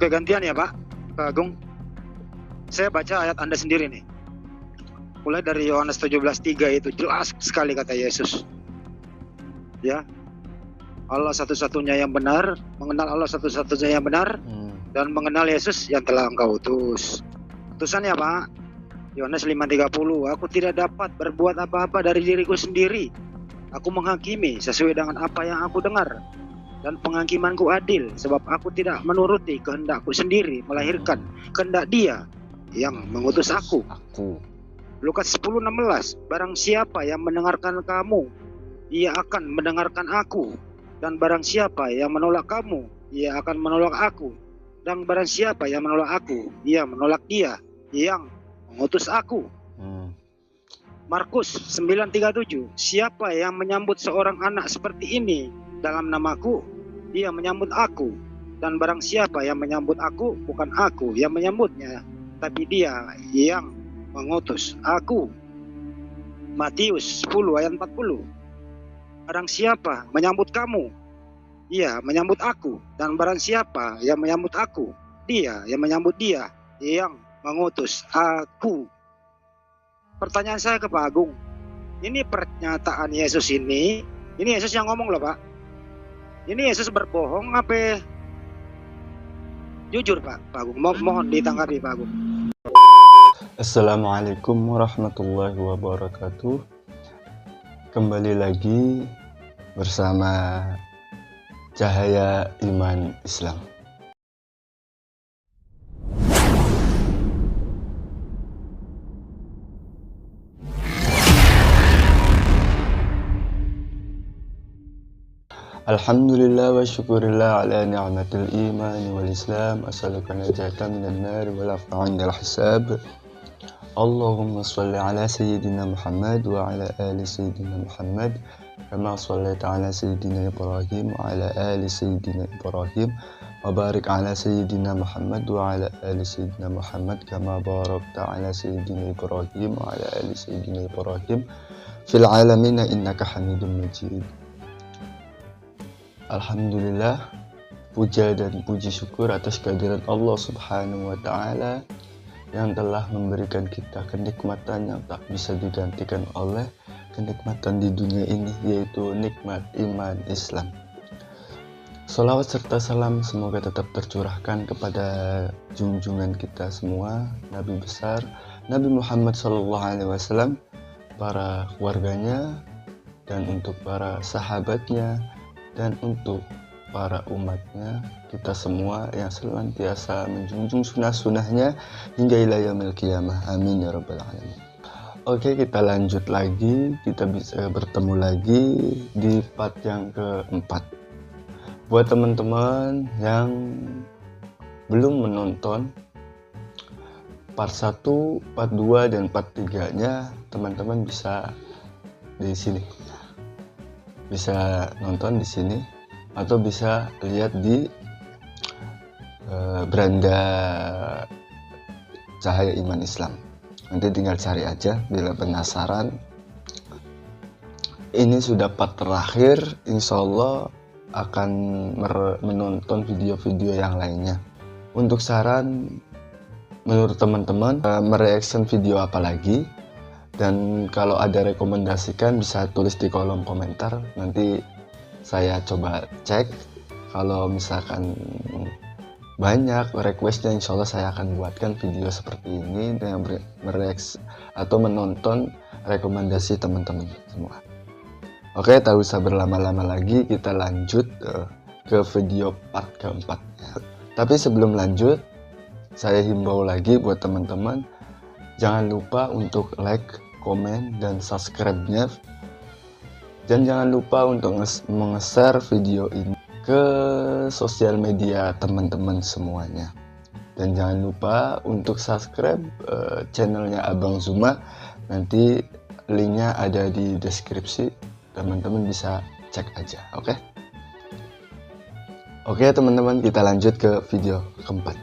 Oke, gantian ya Pak, Pak Agung. Saya baca ayat Anda sendiri nih. Mulai dari Yohanes 17:3 itu jelas sekali kata Yesus. Ya, Allah satu-satunya yang benar, mengenal Allah satu-satunya yang benar, dan mengenal Yesus yang telah engkau utus. Utusannya Pak, Yohanes 5:30, aku tidak dapat berbuat apa-apa dari diriku sendiri. Aku menghakimi sesuai dengan apa yang aku dengar. Dan penghakimanku adil, sebab aku tidak menuruti kehendakku sendiri, melahirkan kehendak Dia yang mengutus aku. Lukas 10:16, barang siapa yang mendengarkan kamu, ia akan mendengarkan aku. Dan barang siapa yang menolak kamu, ia akan menolak aku. Dan barang siapa yang menolak aku, ia menolak Dia yang mengutus aku. Markus 9:37, siapa yang menyambut seorang anak seperti ini dalam namaku, dia menyambut aku. Dan barang siapa yang menyambut aku, bukan aku yang menyambutnya, tapi Dia yang mengutus aku. Matius 10:40, barang siapa menyambut kamu, ia menyambut aku. Dan barang siapa yang menyambut aku, dia yang menyambut Dia yang mengutus aku. Pertanyaan saya ke Pak Agung, ini pernyataan Yesus ini Yesus yang ngomong loh Pak. Ini Yesus berbohong apa jujur Pak Agung? Mohon ditanggapi Pak Agung. Assalamualaikum warahmatullahi wabarakatuh. Kembali lagi bersama Cahaya Iman Islam. Alhamdulillah wa syukurillah ala ni'matil iman wal islam, as'aluka najata minan nar wal afwa 'indal hisab. Allahumma shalli ala sayyidina Muhammad wa ala ali sayyidina Muhammad kama shallaita ala sayyidina Ibrahim wa ala ali sayyidina Ibrahim wa barik ala sayyidina Muhammad wa ala ali sayyidina Muhammad kama barakta ala sayyidina Ibrahim wa ala ali sayyidina Ibrahim fil alamin innaka Hamidum Majid. Alhamdulillah, puja dan puji syukur atas kehadiran Allah Subhanahu wa Ta'ala yang telah memberikan kita kenikmatan yang tak bisa digantikan oleh kenikmatan di dunia ini, yaitu nikmat iman Islam. Salawat serta salam semoga tetap tercurahkan kepada junjungan kita semua, Nabi besar Nabi Muhammad SAW, para keluarganya, dan untuk para sahabatnya, dan untuk para umatnya, kita semua yang senantiasa menjunjung sunnah-sunnahnya hingga ila yaumil qiyamah. Amin ya rabbal alamin. Oke, kita lanjut lagi. Kita bisa bertemu lagi di part yang keempat. Buat teman-teman yang belum menonton part 1, part 2, dan part 3-nya, teman-teman bisa di sini. Bisa nonton di sini atau bisa lihat di beranda Cahaya Iman Islam. Nanti tinggal cari aja bila penasaran. Ini sudah part terakhir, insya Allah akan menonton video-video yang lainnya. Untuk saran menurut teman-teman, mereaction video apa lagi? Dan kalau ada rekomendasikan bisa tulis di kolom komentar, nanti saya coba cek. Kalau misalkan banyak requestnya, insya Allah saya akan buatkan video seperti ini dengan mereaksi atau menonton rekomendasi teman-teman semua. Oke, tak usah berlama-lama lagi, kita lanjut ke video part keempat. Tapi sebelum lanjut, saya himbau lagi buat teman-teman, jangan lupa untuk like, komen, dan subscribe-nya. Dan jangan lupa untuk meng-share video ini ke sosial media teman-teman semuanya. Dan jangan lupa untuk subscribe channelnya Abang Zuma. Nanti linknya ada di deskripsi. Teman-teman bisa cek aja, oke? Oke teman-teman, kita lanjut ke video keempat.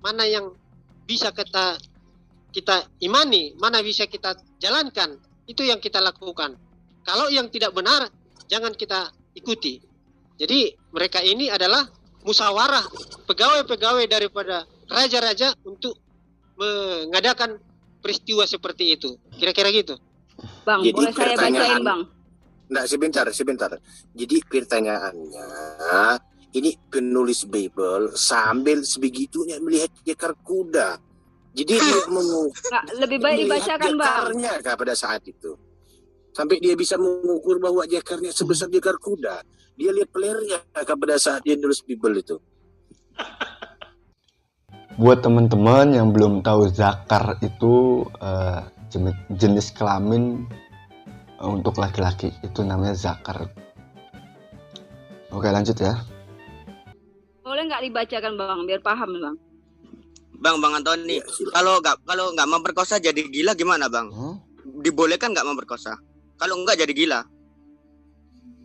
Mana yang bisa kita imani, mana bisa kita jalankan, itu yang kita lakukan. Kalau yang tidak benar jangan kita ikuti. Jadi mereka ini adalah musyawarah pegawai-pegawai daripada raja-raja untuk mengadakan peristiwa seperti itu. Kira-kira gitu. Bang, Jadi boleh saya bacain, Bang? Enggak, sebentar. Jadi pertanyaannya, ini penulis Bible sambil sebegitunya melihat ekor kuda. Jadi dia Nggak, lebih baik dibacakan, Bang. jakarnya pada saat itu. Sampai dia bisa mengukur bahwa jakarnya sebesar jakar kuda. Dia lihat pelernya pada saat dia nulis Bible itu. Buat teman-teman yang belum tahu zakar itu jenis kelamin untuk laki-laki, itu namanya zakar. Oke, lanjut ya. Boleh nggak dibacakan, Bang, biar paham, Bang? Bang Antoni, Ya, kalau nggak memperkosa jadi gila gimana, Bang? Dibolehkan nggak memperkosa? Kalau nggak jadi gila?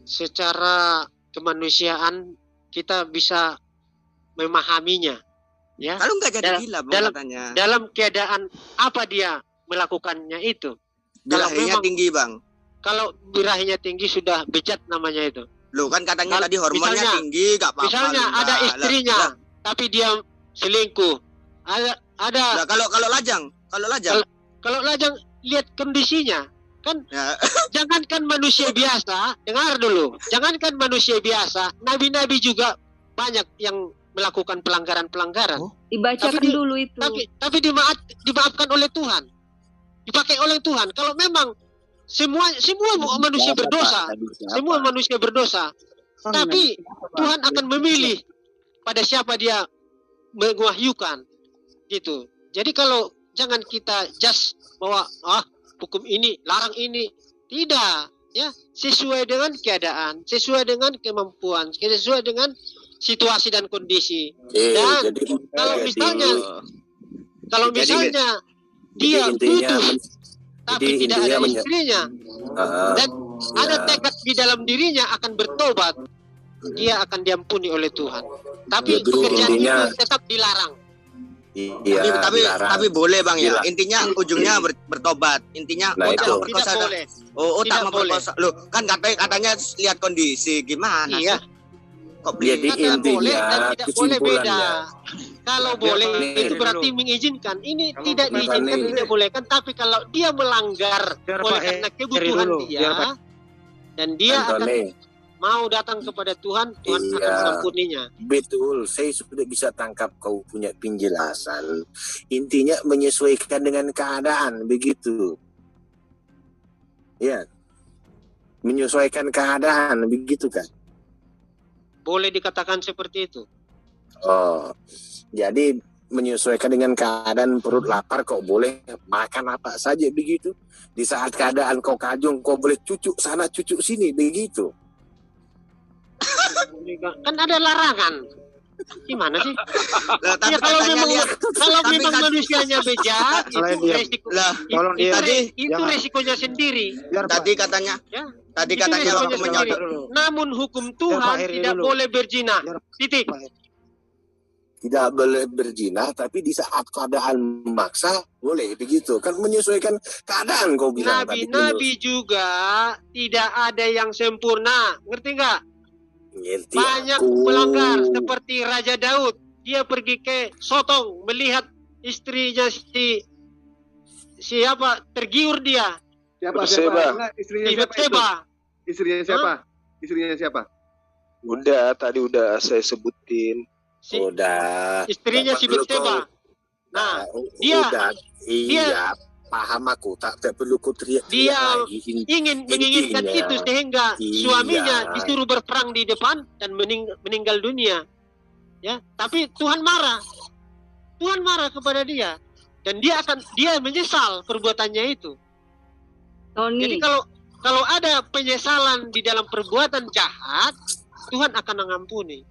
Secara kemanusiaan kita bisa memahaminya, ya. Kalau nggak jadi gila, Bang, katanya. Dalam keadaan apa dia melakukannya itu? Birahinya memang- tinggi, Bang. Kalau birahinya tinggi sudah bejat namanya itu. Loh, kan katanya Kalau tadi hormonnya misalnya- tinggi, nggak apa-apa. Misalnya loh, ada Mbak. istrinya, Lah, tapi dia selingkuh. Ada lah, kalau lajang, kalau lajang lihat kondisinya. Kan ya, jangankan manusia biasa, dengar dulu. Jangankan manusia biasa, nabi-nabi juga banyak yang melakukan pelanggaran-pelanggaran. Dibacakan Tapi dulu itu. Tapi dimaafkan oleh Tuhan. Dipakai oleh Tuhan. Kalau memang semua manusia berdosa, semua manusia berdosa, tapi Tuhan akan memilih pada siapa dia mewahyukan, gitu. Jadi kalau jangan kita just bahwa hukum ini larang ini, tidak, ya, sesuai dengan keadaan, sesuai dengan kemampuan, sesuai dengan situasi dan kondisi. Dan kalau misalnya dia putus tapi tidak ada istrinya dan ada tekad di dalam dirinya akan bertobat, dia akan diampuni oleh Tuhan. Tapi Jadi pekerjaan intinya- itu tetap dilarang. Iya, tapi boleh, Bang, ya. Gila. Intinya ujungnya bertobat. Intinya Nah, tak itu. memperkosa. Tidak boleh. Tak Tidak memperkosa. Loh, kan katanya lihat kondisi gimana Iya. sih? Kok Jadi Kata boleh dan intinya tidak boleh beda. kesimpulannya, Kalau Biar boleh Pak, itu Heri berarti dulu. mengizinkan. Ini Kalau tidak Pak diizinkan, Heri. tidak boleh kan. Tapi kalau dia melanggar Biar oleh Pak karena Heri kebutuhan dulu, dia biar Pak. dan dia akan Antoni, mau datang kepada Tuhan, Tuhan akan Iya. mengampuninya. betul, saya sudah bisa tangkap kau punya penjelasan. Intinya menyesuaikan dengan keadaan, begitu. Ya, menyesuaikan keadaan, begitu kan? Boleh dikatakan seperti itu. Oh, jadi menyesuaikan dengan keadaan perut lapar kau boleh makan apa saja begitu. Di saat keadaan kau kajung kau boleh cucuk sana cucuk sini begitu. Kan ada larangan. Gimana sih? Lah, tapi Ya kalau katanya memang lihat. kalau tapi memang kan- manusianya bejat, Selain itu dia- resiko. Lah, Tolong dia. Itu Jangan. resikonya sendiri. Biar tadi Pak. katanya Ya. tadi Itu katanya resikonya waktu sendiri. menyodok. dulu. Namun hukum Pak Tuhan Heri tidak dulu. boleh berzina. Biar Titik. Pak Heri. Tidak boleh berzina tapi di saat keadaan memaksa boleh begitu. Kan menyesuaikan keadaan kau bilang tadi. Nabi-nabi juga tidak ada yang sempurna. Ngerti nggak? Ngerti Banyak aku. pelanggar seperti Raja Daud. Dia pergi ke Sodom melihat istrinya siapa tergiur dia. Siapa? Istrinya siapa itu? Batseba. Istrinya siapa? Istrinya siapa? Udah, tadi udah saya sebutin. Si Udah. istrinya si Tak perlu Batseba. kau- Nah, Nah, dia- udah. Iya, paham aku. Tak perlu kau teriak Dia lagi. menginginkan Intinya, itu sehingga iya. suaminya disuruh berperang di depan dan meninggal dunia. Ya, tapi Tuhan marah. Tuhan marah kepada dia dan dia menyesal perbuatannya itu. Jadi Tony, kalau ada penyesalan di dalam perbuatan jahat, Tuhan akan mengampuni.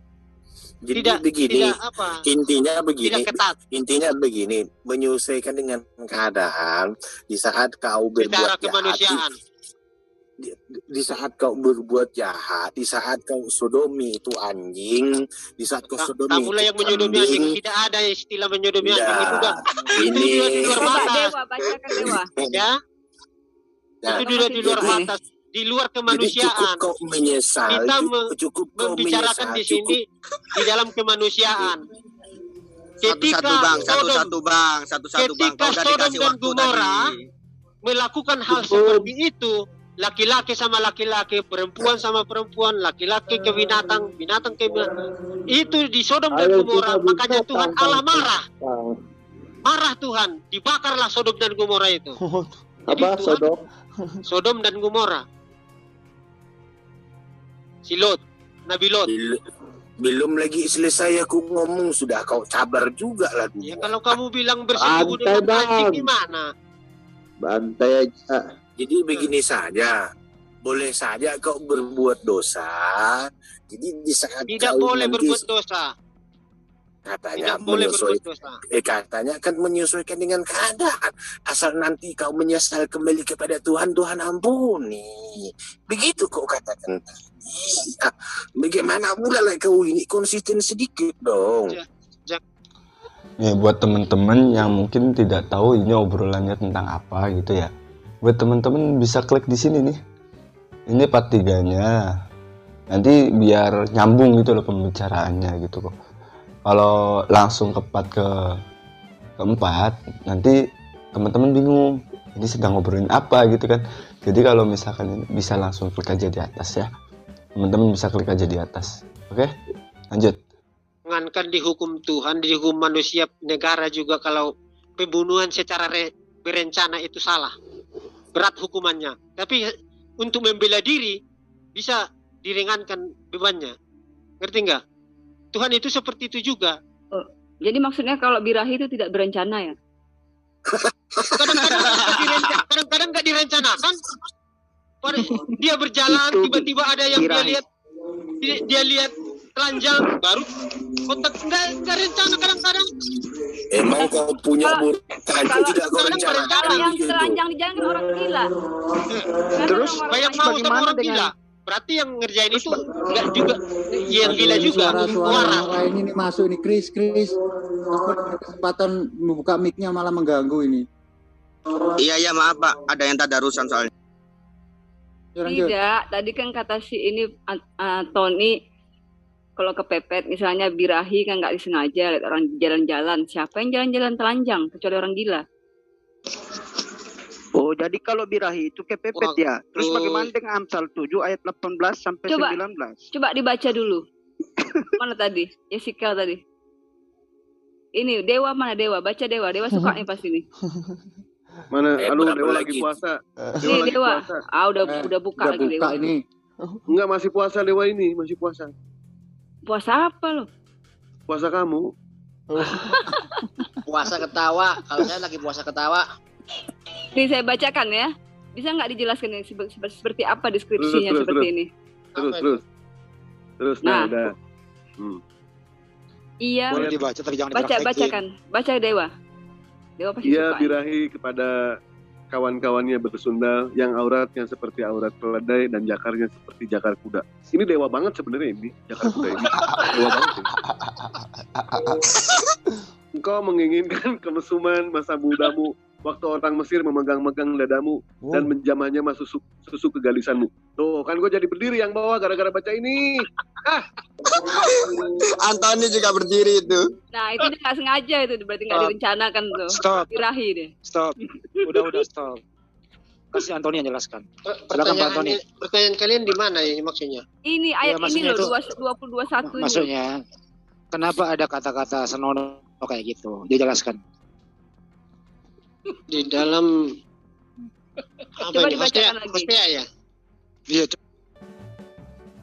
Jadi Tidak begini. tidak apa? Intinya begini. Tidak ketat Intinya begini, menyesuaikan dengan keadaan di saat kau secara berbuat jahat, kemanusiaan. di saat kau berbuat jahat, di saat kau sodomi itu anjing, di saat kau sodomi Tak pula yang itu menyodomi anjing, kambing. tidak ada istilah menyodomi Ya, anjing itu udah ini itu di luar coba batas. Dewa, bacakan Dewa. Ya, Nah, itu sudah di luar jadi- batas. di luar Jadi kemanusiaan. cukup kau menyesal. Kita Cukup kau membicarakan menyesal. di sini di dalam kemanusiaan. Satu-satu bang, satu-satu bang. Ketika Kau udah Sodom dikasih dan waktu Gomora tadi. melakukan hal seperti itu, laki-laki sama laki-laki, perempuan sama perempuan, laki-laki ke binatang, binatang ke binatang. Itu di Sodom dan Gomora, makanya Tuhan Allah marah. Marah Tuhan, dibakarlah Sodom dan Gomora itu. Jadi Apa Tuhan, Sodom? Sodom dan Gomora. Si Lot, Nabi Lot. Belum lagi selesai aku ngomong, sudah kau cabar juga lah. Ya kalau kamu bilang bersekutu Santai, dengan anjing Bang. gimana? Bantai aja. Jadi begini saja, boleh saja kau berbuat dosa. Jadi di saat Tidak kau boleh nanti berbuat dosa. katanya Tidak boleh menyesuaikan, berbuat dosa. katanya kan menyesuaikan dengan keadaan. Asal nanti kau menyesal kembali kepada Tuhan, Tuhan ampuni. Begitu kau katakan tadi. Nah, bagaimana pula lah kau ini konsisten sedikit dong. Ya, buat teman-teman yang mungkin tidak tahu ini obrolannya tentang apa gitu ya. Buat teman-teman bisa klik di sini nih. Ini part 3-nya. Nanti biar nyambung gitu loh pembicaraannya gitu kok. Kalau langsung ke part keempat, nanti teman-teman bingung. Ini sedang ngobrolin apa gitu kan. Jadi kalau misalkan ini bisa langsung klik aja di atas ya. Teman-teman bisa klik aja di atas. Oke? Lanjut. Jangankan dihukum Tuhan, dihukum manusia, negara juga kalau pembunuhan secara berencana itu salah. Berat hukumannya. Tapi untuk membela diri bisa diringankan bebannya. Ngerti nggak? Tuhan itu seperti itu juga. Jadi maksudnya kalau birahi itu tidak berencana ya? Kadang-kadang nggak direncanakan. Dia berjalan, tiba-tiba ada yang dia lihat telanjang, baru kontak nggak rencana kadang-kadang. Emang kau punya tajuk tidak kau rencanakan Kalau yang begitu? telanjang di jalan kan orang gila. Terus Banyak mau sama bagaimana orang gila. Berarti yang ngerjain itu nggak juga yang gila juga. Suara lain ini masuk ini Chris. Aku ada kesempatan membuka mic-nya malah mengganggu ini. Iya maaf Pak, ada yang tadarusan soalnya. Tidak, tadi kan kata si ini Tony kalau kepepet misalnya birahi kan nggak disengaja lihat orang jalan-jalan. Siapa yang jalan-jalan telanjang kecuali orang gila? Oh, jadi kalau birahi itu kepepet ya. Terus bagaimana dengan Amsal 7 ayat 18 sampai 19? Coba dibaca dulu. Mana tadi? Yesikel tadi. Ini Dewa mana Dewa? Baca Dewa. Dewa suka nih pas ini. Mana? Aduh, Dewa lagi puasa. Ini Dewa. Udah buka lagi Dewa. Ini. Enggak, masih puasa Dewa ini, masih puasa. Puasa apa lo? Puasa kamu. Puasa ketawa. Kalau saya lagi puasa ketawa. Nih saya bacakan ya. Bisa nggak dijelaskan ini seperti apa deskripsinya seperti ini? Terus. Nah, udah. Iya. Boleh dibaca tapi jangan bacakan. Baca Dewa. Dewa pasti Ia suka. birahi kepada kawan-kawannya bersundal yang auratnya seperti aurat keledai dan jakarnya seperti jakar kuda. Ini dewa banget sebenarnya ini, jakar kuda ini. Dewa banget ini. Engkau menginginkan kemesuman masa mudamu, waktu orang Mesir memegang-megang dadamu dan menjamahnya masuk susu kegalisanmu. Tuh, kan gue jadi berdiri yang bawah gara-gara baca ini. Antoni juga berdiri itu. Nah, itu dia nggak sengaja itu, berarti nggak direncanakan tuh. Stop. Birahi deh. Stop. Udah stop. Kasih Antoni yang jelaskan. Silakan Pak Antoni. Pertanyaan kalian di mana ya maksudnya? Ini ayat ini loh 2021 ini. Maksudnya kenapa ada kata-kata senonoh kayak gitu? Dia jelaskan. Di dalam Coba dibacakan lagi. Hosea ya? Iya.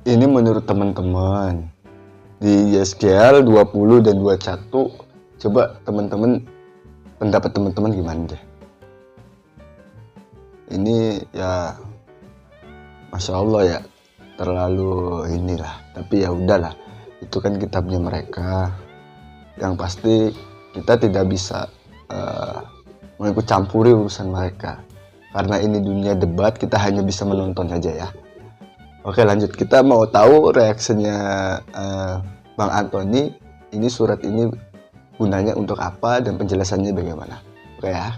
Ini menurut teman-teman di Yeskiel 20 dan 21. Coba teman-teman, pendapat teman-teman gimana deh? Ini ya Masya Allah ya, terlalu inilah. Tapi ya udahlah, itu kan kitabnya mereka. Yang pasti kita tidak bisa mengikut campuri urusan mereka. Karena ini dunia debat, kita hanya bisa menonton saja ya. Oke, lanjut. Kita mau tahu reaksinya Bang Antoni. Ini surat ini gunanya untuk apa dan penjelasannya bagaimana? Oke ya.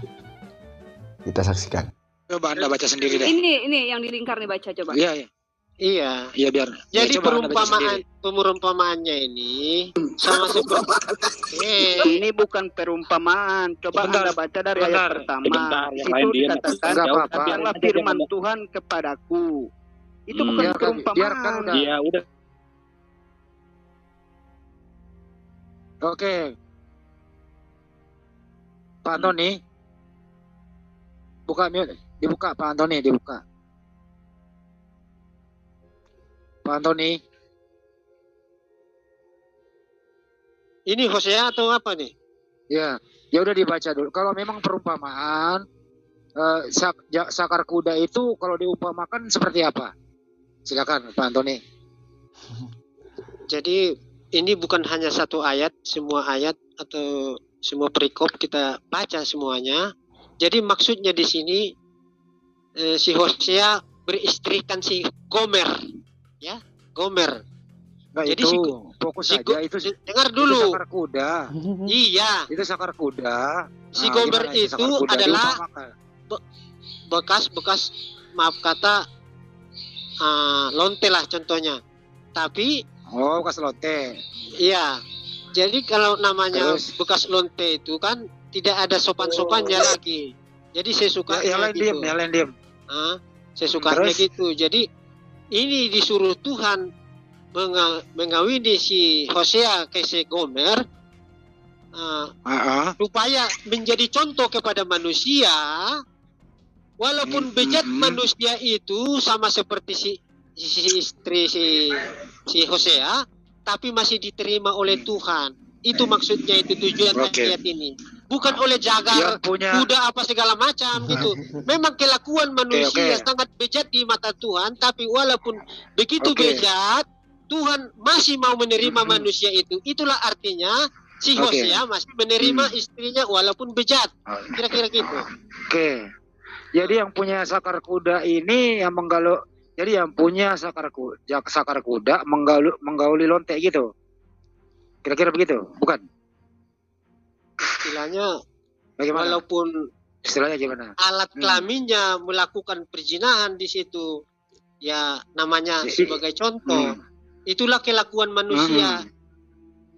Kita saksikan. Coba Anda baca sendiri deh. Ini yang di lingkar nih, baca coba. Iya. Iya, biar. Jadi Ya, coba Anda baca perumpamaannya ini sama seperti ini bukan perumpamaan. Coba Anda baca dari ayat pertama. Itu dikatakan, "Demikianlah firman Tuhan kepadaku." Itu bukan perumpamaan. Biarkan udah. Iya, udah. Oke. Pak Antoni. Dibuka Pak Antoni, dibuka. Pak Antoni. ini Hosea atau apa nih? Ya, ya udah dibaca dulu. Kalau memang perumpamaan sakar kuda itu kalau diumpamakan seperti apa? Silakan Pak Antoni. Jadi ini bukan hanya satu ayat, semua ayat atau semua perikop kita baca semuanya. Jadi maksudnya di sini si Hosea beristrikan si Gomer, ya Gomer. Nah, Jadi itu fokus saja itu dengar dulu. Itu sakar kuda. Iya. Itu sakar kuda. Si Gomer itu adalah bekas maaf kata lonte lah contohnya. Tapi bekas lonte. Iya. Jadi kalau namanya bekas lonte itu kan tidak ada sopan-sopannya lagi. Jadi saya suka yang lain gitu. Diam. Saya sukanya gitu. Jadi ini disuruh Tuhan mengawini si Hosea ke si Gomer supaya menjadi contoh kepada manusia. Walaupun bejat manusia itu sama seperti si istri si Hosea, tapi masih diterima oleh Tuhan. Itu maksudnya, itu tujuan ayat ini. Bukan oleh jagar, kuda apa segala macam gitu. Memang kelakuan manusia sangat bejat di mata Tuhan, tapi walaupun begitu bejat, Tuhan masih mau menerima manusia itu. Itulah artinya si Hosea masih menerima istrinya walaupun bejat. Kira-kira gitu. Jadi yang punya sakar kuda ini yang menggalau. Jadi yang punya sakar kuda menggauli lonte gitu. Kira-kira begitu, bukan? Istilahnya, bagaimana? Walaupun istilahnya gimana? Alat kelaminnya melakukan perzinahan di situ, ya namanya sebagai contoh. Itulah kelakuan manusia.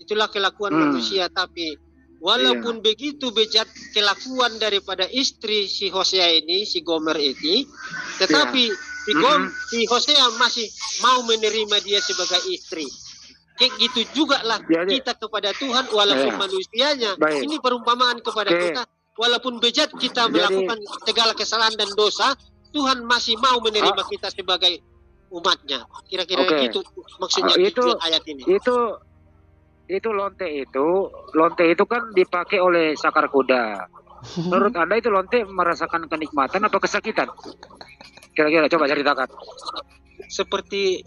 Itulah kelakuan manusia. Tapi walaupun begitu bejat kelakuan daripada istri si Hosea ini, si Gomer ini, tetapi si Hosea masih mau menerima dia sebagai istri. Kayak gitu juga lah kita kepada Tuhan walaupun manusianya. Ini perumpamaan kepada kita. Walaupun bejat kita melakukan segala kesalahan dan dosa, Tuhan masih mau menerima kita sebagai umatnya. Kira-kira gitu maksudnya ayat ini. Itu lonte itu kan dipakai oleh sakar kuda. Menurut Anda itu lonte merasakan kenikmatan apa kesakitan? Kira-kira coba ceritakan. Seperti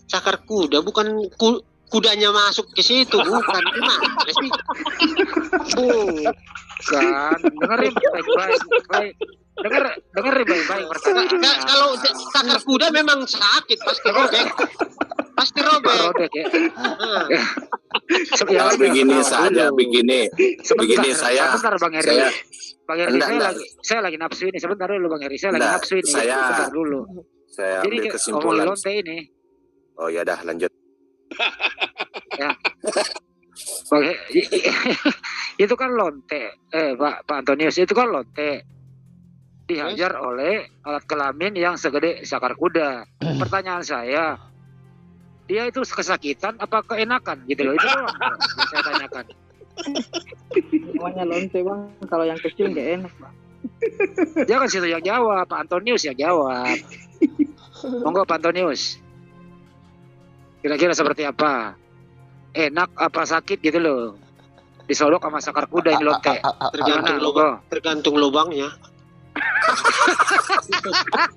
sakar kuda, bukan kudanya masuk ke situ, bukan. Gimana sih? Bukan. Dengerin baik-baik. Dengerin baik-baik pertanyaan. Kalau sakar kuda memang sakit, pasti robek. Pasti robek. Begini saya. Sebentar Bang Heri. Bang Heri, saya lagi nafsu ini. Sebentar dulu Bang Heri, saya lagi nafsu ini. Sebentar dulu. Saya ambil kesimpulan. Lonte ini. Oh ya dah lanjut. Ya. Itu kan lonte. Pak Antonius, itu kan lonte. Dihajar oleh alat kelamin yang segede sakar kuda. Pertanyaan saya, dia itu kesakitan apa keenakan gitu loh, itu doang saya tanyakan. Namanya lonte Bang, kalau yang kecil nggak enak Bang. Dia kan situ yang jawab, Pak Antonius yang jawab. Monggo Pak Antonius. Kira-kira seperti apa? Enak apa sakit gitu loh? Disodok sama sakar kuda ini lonte. Tergantung lubangnya.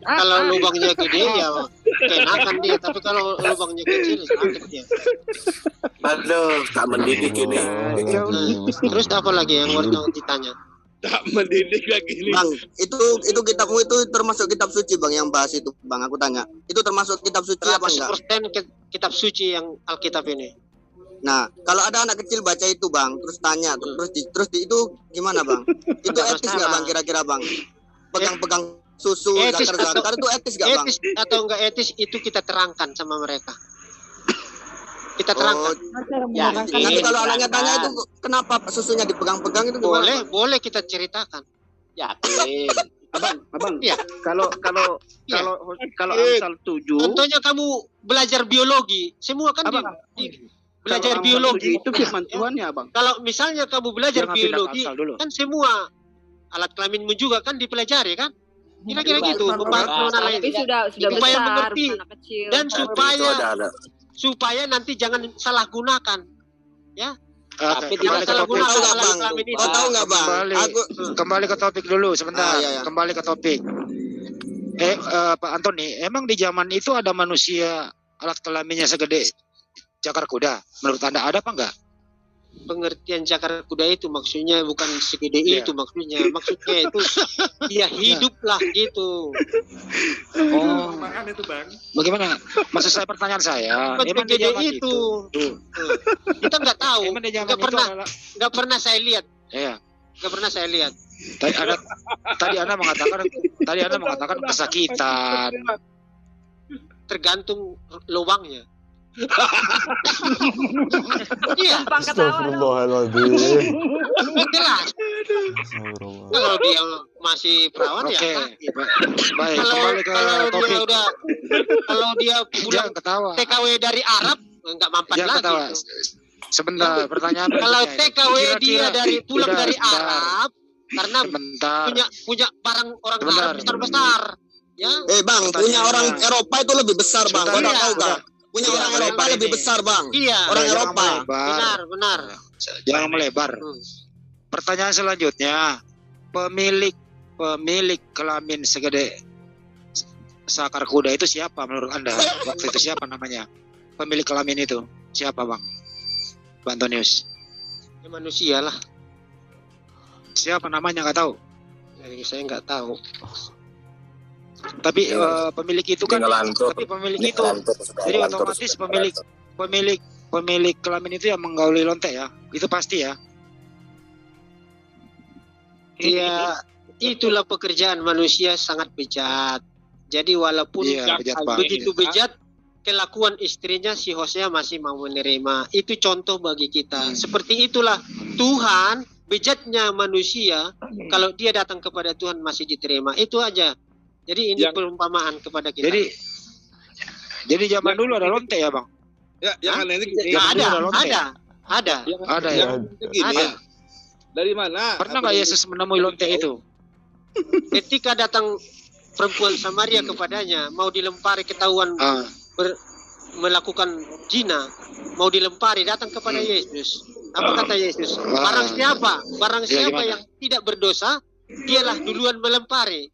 Kalau lubangnya gede ya enakan dia, tapi kalau lubangnya kecil sakit dia. Aduh, tak mendidik ini. Terus apa lagi yang mau ditanya? Tak mendidik lagi ini. Bang, itu kitabmu itu termasuk kitab suci Bang yang bahas itu Bang, aku tanya. Itu termasuk kitab suci apa enggak? 100% kitab suci yang Alkitab ini. Nah, kalau ada anak kecil baca itu Bang, terus tanya, terus itu gimana Bang? Itu etis nggak Bang kira-kira Bang? Pegang-pegang susu Etis zakar itu etis gak bang? Etis atau enggak etis itu kita terangkan sama mereka. Kita terangkan. Ya, nanti kalau anaknya tanya itu kenapa susunya dipegang-pegang itu gimana? Boleh kita ceritakan. Yakin. Abang. Ya. Kalau Amsal 7. Contohnya kamu belajar biologi, semua kan belajar biologi itu firman Tuhan ya, Bang. Kalau misalnya kamu belajar biologi, kan semua alat kelaminmu juga kan dipelajari kan? Kira-kira gitu. Tapi sudah supaya besar, mengerti anak kecil. dan supaya nanti jangan salah gunakan, ya. Tapi tidak salah gunakan alat kelamin itu. Tahu nggak bang? Kembali ke topik dulu sebentar. Kembali ke topik. Pak Antoni, emang di zaman itu ada manusia alat kelaminnya segede cakar kuda? Menurut Anda ada apa enggak? Pengertian cakar kuda itu maksudnya bukan segede itu maksudnya itu dia hidup lah gitu. Oh, itu bang. Bagaimana? Maksud saya pertanyaan saya. Emang segede itu. Kita nggak tahu. Nggak pernah saya lihat. Iya. Nggak pernah saya lihat. Tadi Anda mengatakan kesakitan. Tergantung lubangnya. Iya. Astagfirullahaladzim. Jelas. Kalau dia masih perawan ya. Baik. Kembali ke topik. Kalau dia pulang TKW dari Arab nggak mampan lagi. Sebentar, pertanyaan. Kalau TKW dia pulang dari Arab karena punya barang orang Arab besar-besar. Ya. Bang, punya orang Eropa itu lebih besar bang. Kau tahu nggak? Punya orang Eropa lebih besar bang. Iya. Orang Eropa. Benar. Jangan melebar. Pertanyaan selanjutnya, pemilik kelamin segede sakar kuda itu siapa menurut Anda? Waktu itu siapa namanya? Pemilik kelamin itu siapa bang? Bang Antonius. Ya, manusia lah. Siapa namanya nggak tahu? Saya nggak tahu. Tapi pemilik itu kan, jadi otomatis pemilik kelamin itu yang menggauli lonte ya, itu pasti ya. Iya, itulah pekerjaan manusia sangat bejat. Jadi walaupun begitu bejat, kelakuan istrinya si Hosea masih mau menerima. Itu contoh bagi kita. Seperti itulah Tuhan, bejatnya manusia, kalau dia datang kepada Tuhan masih diterima. Itu aja. Jadi ini perumpamaan kepada kita. Jadi zaman dulu ada lonte ya bang? Ya, jangan ini. Ada ya. Ada. Dari mana? Pernah nggak Yesus menemui lonte itu? Ketika datang perempuan Samaria kepadanya, mau dilempari ketahuan melakukan zina, mau dilempari, datang kepada Yesus. Apa kata Yesus? Barang siapa yang tidak berdosa, dialah duluan melempari.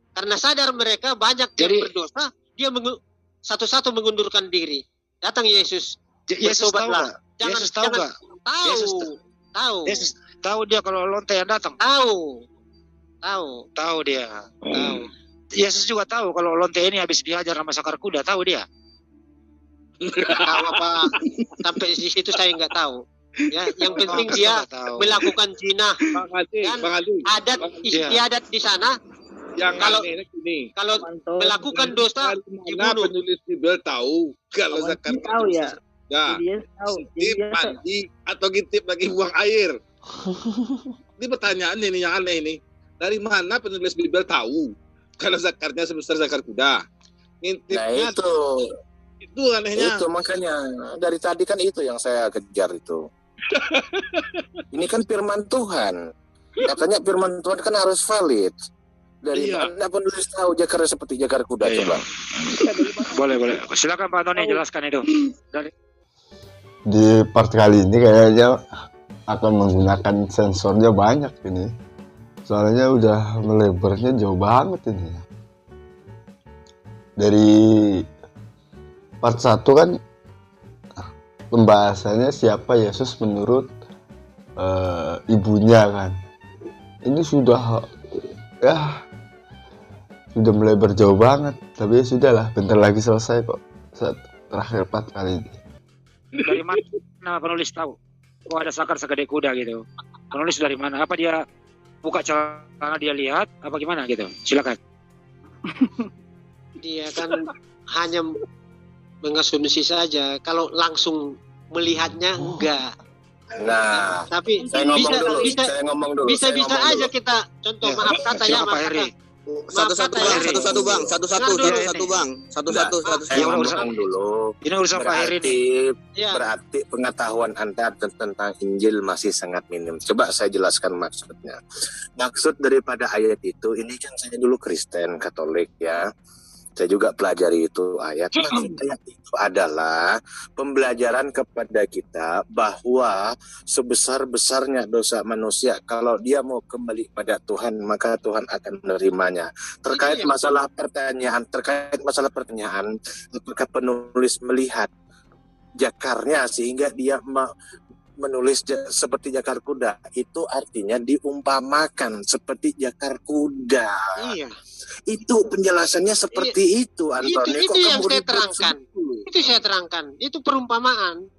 Karena sadar mereka banyak yang berdosa, dia satu-satu mengundurkan diri. Datang Yesus. Yesus tahu nggak? Yesus tahu nggak? Tahu. Yesus tahu dia kalau lonte yang datang. Tahu dia. Tahu. Yesus juga tahu kalau lonte ini habis dihajar sama sakar kuda. Tahu dia. Tahu apa? Sampai di situ saya nggak tahu. Ya, yang penting dia melakukan zina. Adat istiadat di sana. Kalau melakukan dosa dibunuh. Penulis Bible tahu kalau zakat tahu ya. Dia tahu. Mandi atau ngintip lagi buang air. Ini pertanyaan ini yang aneh ini. Dari mana penulis Bible tahu kalau zakatnya sebesar zakar kuda? Ngintipnya itu anehnya. Itu makanya dari tadi kan itu yang saya kejar itu. Ini kan firman Tuhan. Katanya firman Tuhan kan harus valid. Dari mana penulis tahu jakar seperti jakar kuda coba? Boleh. Silakan Pak Antoni jelaskan itu. Di part kali ini kayaknya akan menggunakan sensornya banyak ini. Soalnya udah melebarnya jauh banget ini. Dari part 1 kan pembahasannya siapa Yesus menurut ibunya kan. Ini sudah melebar jauh banget, tapi ya sudahlah, bentar lagi selesai kok. Terakhir part kali ini. Dari mana penulis tahu? Ada sakar segede kuda gitu. Penulis dari mana? Apa dia buka celana dia lihat? Apa gimana gitu? Silakan. Dia kan hanya mengasumsi saja. Kalau langsung melihatnya enggak. Nah, Tapi saya ngomong dulu. Bisa aja kita contoh, maaf kata ya, maaf kata. Satu-satu bang, satu-satu bang. Ngomong dulu. Ini urusan Pak Heri nih. Berarti pengetahuan Anda tentang Injil masih sangat minim. Coba saya jelaskan maksudnya. Maksud daripada ayat itu, ini kan saya dulu Kristen Katolik ya. Saya juga pelajari itu ayat. Maksud ayat itu adalah pembelajaran kepada kita bahwa sebesar-besarnya dosa manusia, kalau dia mau kembali pada Tuhan, maka Tuhan akan menerimanya. Terkait masalah pertanyaan, apakah penulis melihat jakarnya sehingga dia menulis seperti jakar kuda, itu artinya diumpamakan seperti jakar kuda. Iya. Itu penjelasannya seperti itu, Antoni. Itu yang saya terangkan. Itu saya terangkan. Itu perumpamaan.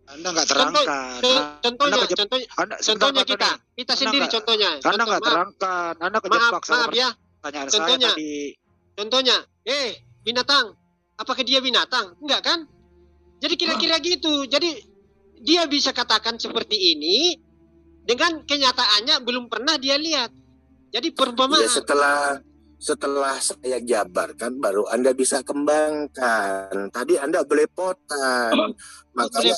Anda nggak terangkan. Contohnya kita sendiri contohnya. Anda nggak terangkan. Anda kejebak sama pertanyaan saya tadi. Contohnya, binatang. Apakah dia binatang? Enggak kan? Jadi kira-kira gitu. Jadi dia bisa katakan seperti ini dengan kenyataannya belum pernah dia lihat. Jadi perumpamaan. Ya, setelah saya jabarkan baru Anda bisa kembangkan. Tadi Anda belepotan. Makanya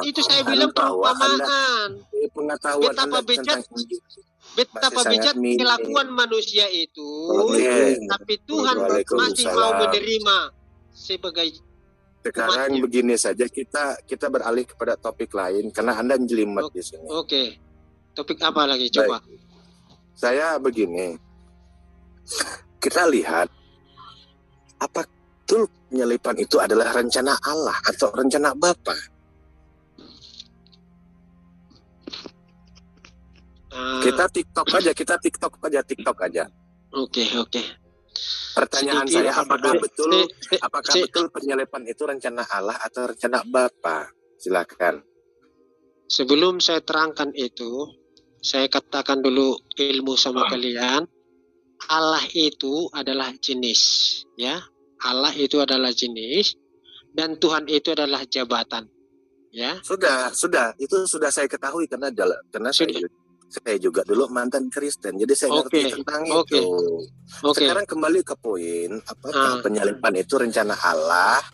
itu saya bilang perumpamaan. Pengetahuan betapa bejat kelakuan manusia itu. Tapi Tuhan masih mau menerima sebagai. Sekarang begini saja, kita beralih kepada topik lain karena Anda jelimet di sini. Oke. Topik apa lagi coba? Baik. Saya begini. Kita lihat apa betul penyalipan itu adalah rencana Allah atau rencana Bapa? Kita TikTok aja. Oke. Pertanyaan saya, apakah betul penyalipan itu rencana Allah atau rencana Bapa? Silakan. Sebelum saya terangkan itu, saya katakan dulu ilmu sama kalian. Allah itu adalah jenis, ya. Allah itu adalah jenis dan Tuhan itu adalah jabatan, ya. Sudah, itu sudah saya ketahui karena saya juga dulu mantan Kristen, jadi saya ngerti tentang itu. Sekarang kembali ke poin, apakah penyalipan itu rencana Allah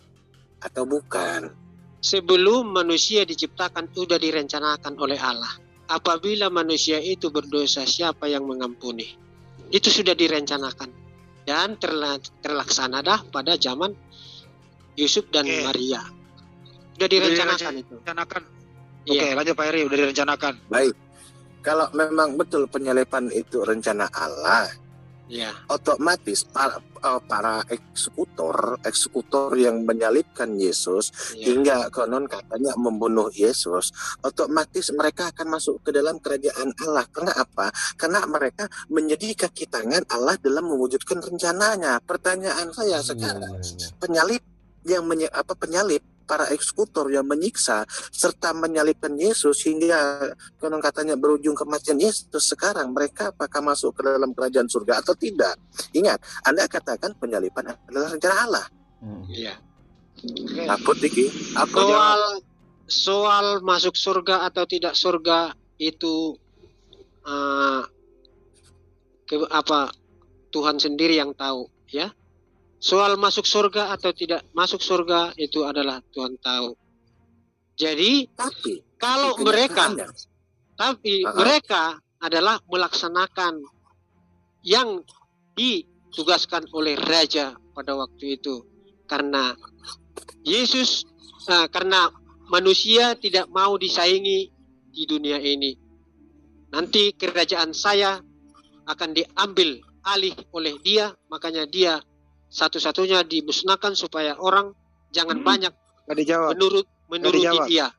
atau bukan? Sebelum manusia diciptakan sudah direncanakan oleh Allah. Apabila manusia itu berdosa, siapa yang mengampuni? Itu sudah direncanakan dan terlaksana dah pada zaman Yusuf dan Maria. Sudah direncanakan itu. Oke, lanjut Pak Heri, sudah direncanakan. Baik. Kalau memang betul penyalipan itu rencana Allah, otomatis para eksekutor yang menyalibkan Yesus hingga konon katanya membunuh Yesus, otomatis mereka akan masuk ke dalam kerajaan Allah. Karena apa? Karena mereka menjadi kaki tangan Allah dalam mewujudkan rencananya. Pertanyaan saya sekarang, penyalib para eksekutor yang menyiksa serta menyalibkan Yesus hingga konon katanya berujung kematian Yesus, sekarang mereka apakah masuk ke dalam kerajaan surga atau tidak? Ingat, Anda katakan penyaliban adalah rencana Allah. Iya. Apa Diki? Soal masuk surga atau tidak surga itu Tuhan sendiri yang tahu, ya. Soal masuk surga atau tidak masuk surga itu adalah Tuhan tahu. Jadi, kalau mereka adalah melaksanakan yang ditugaskan oleh raja pada waktu itu, karena karena manusia tidak mau disaingi di dunia ini. Nanti kerajaan saya akan diambil alih oleh dia, makanya dia satu-satunya dimusnahkan supaya orang jangan banyak menurut dia.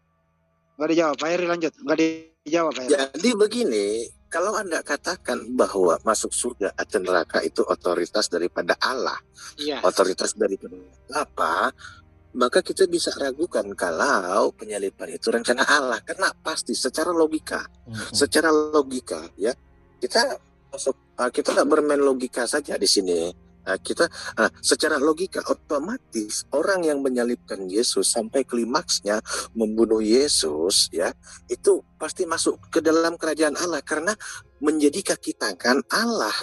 Nggak dijawab, Pak Heri lanjut. Nggak dijawab, Pak Heri. Jadi begini, kalau Anda katakan bahwa masuk surga atau neraka itu otoritas daripada Allah, otoritas daripada apa, maka kita bisa ragukan kalau penyaliban itu rencana Allah. Karena pasti secara logika, ya kita bermain logika saja di sini. Secara logika otomatis orang yang menyalibkan Yesus sampai klimaksnya membunuh Yesus, ya, itu pasti masuk ke dalam kerajaan Allah karena menjadi kaki tangan Allah,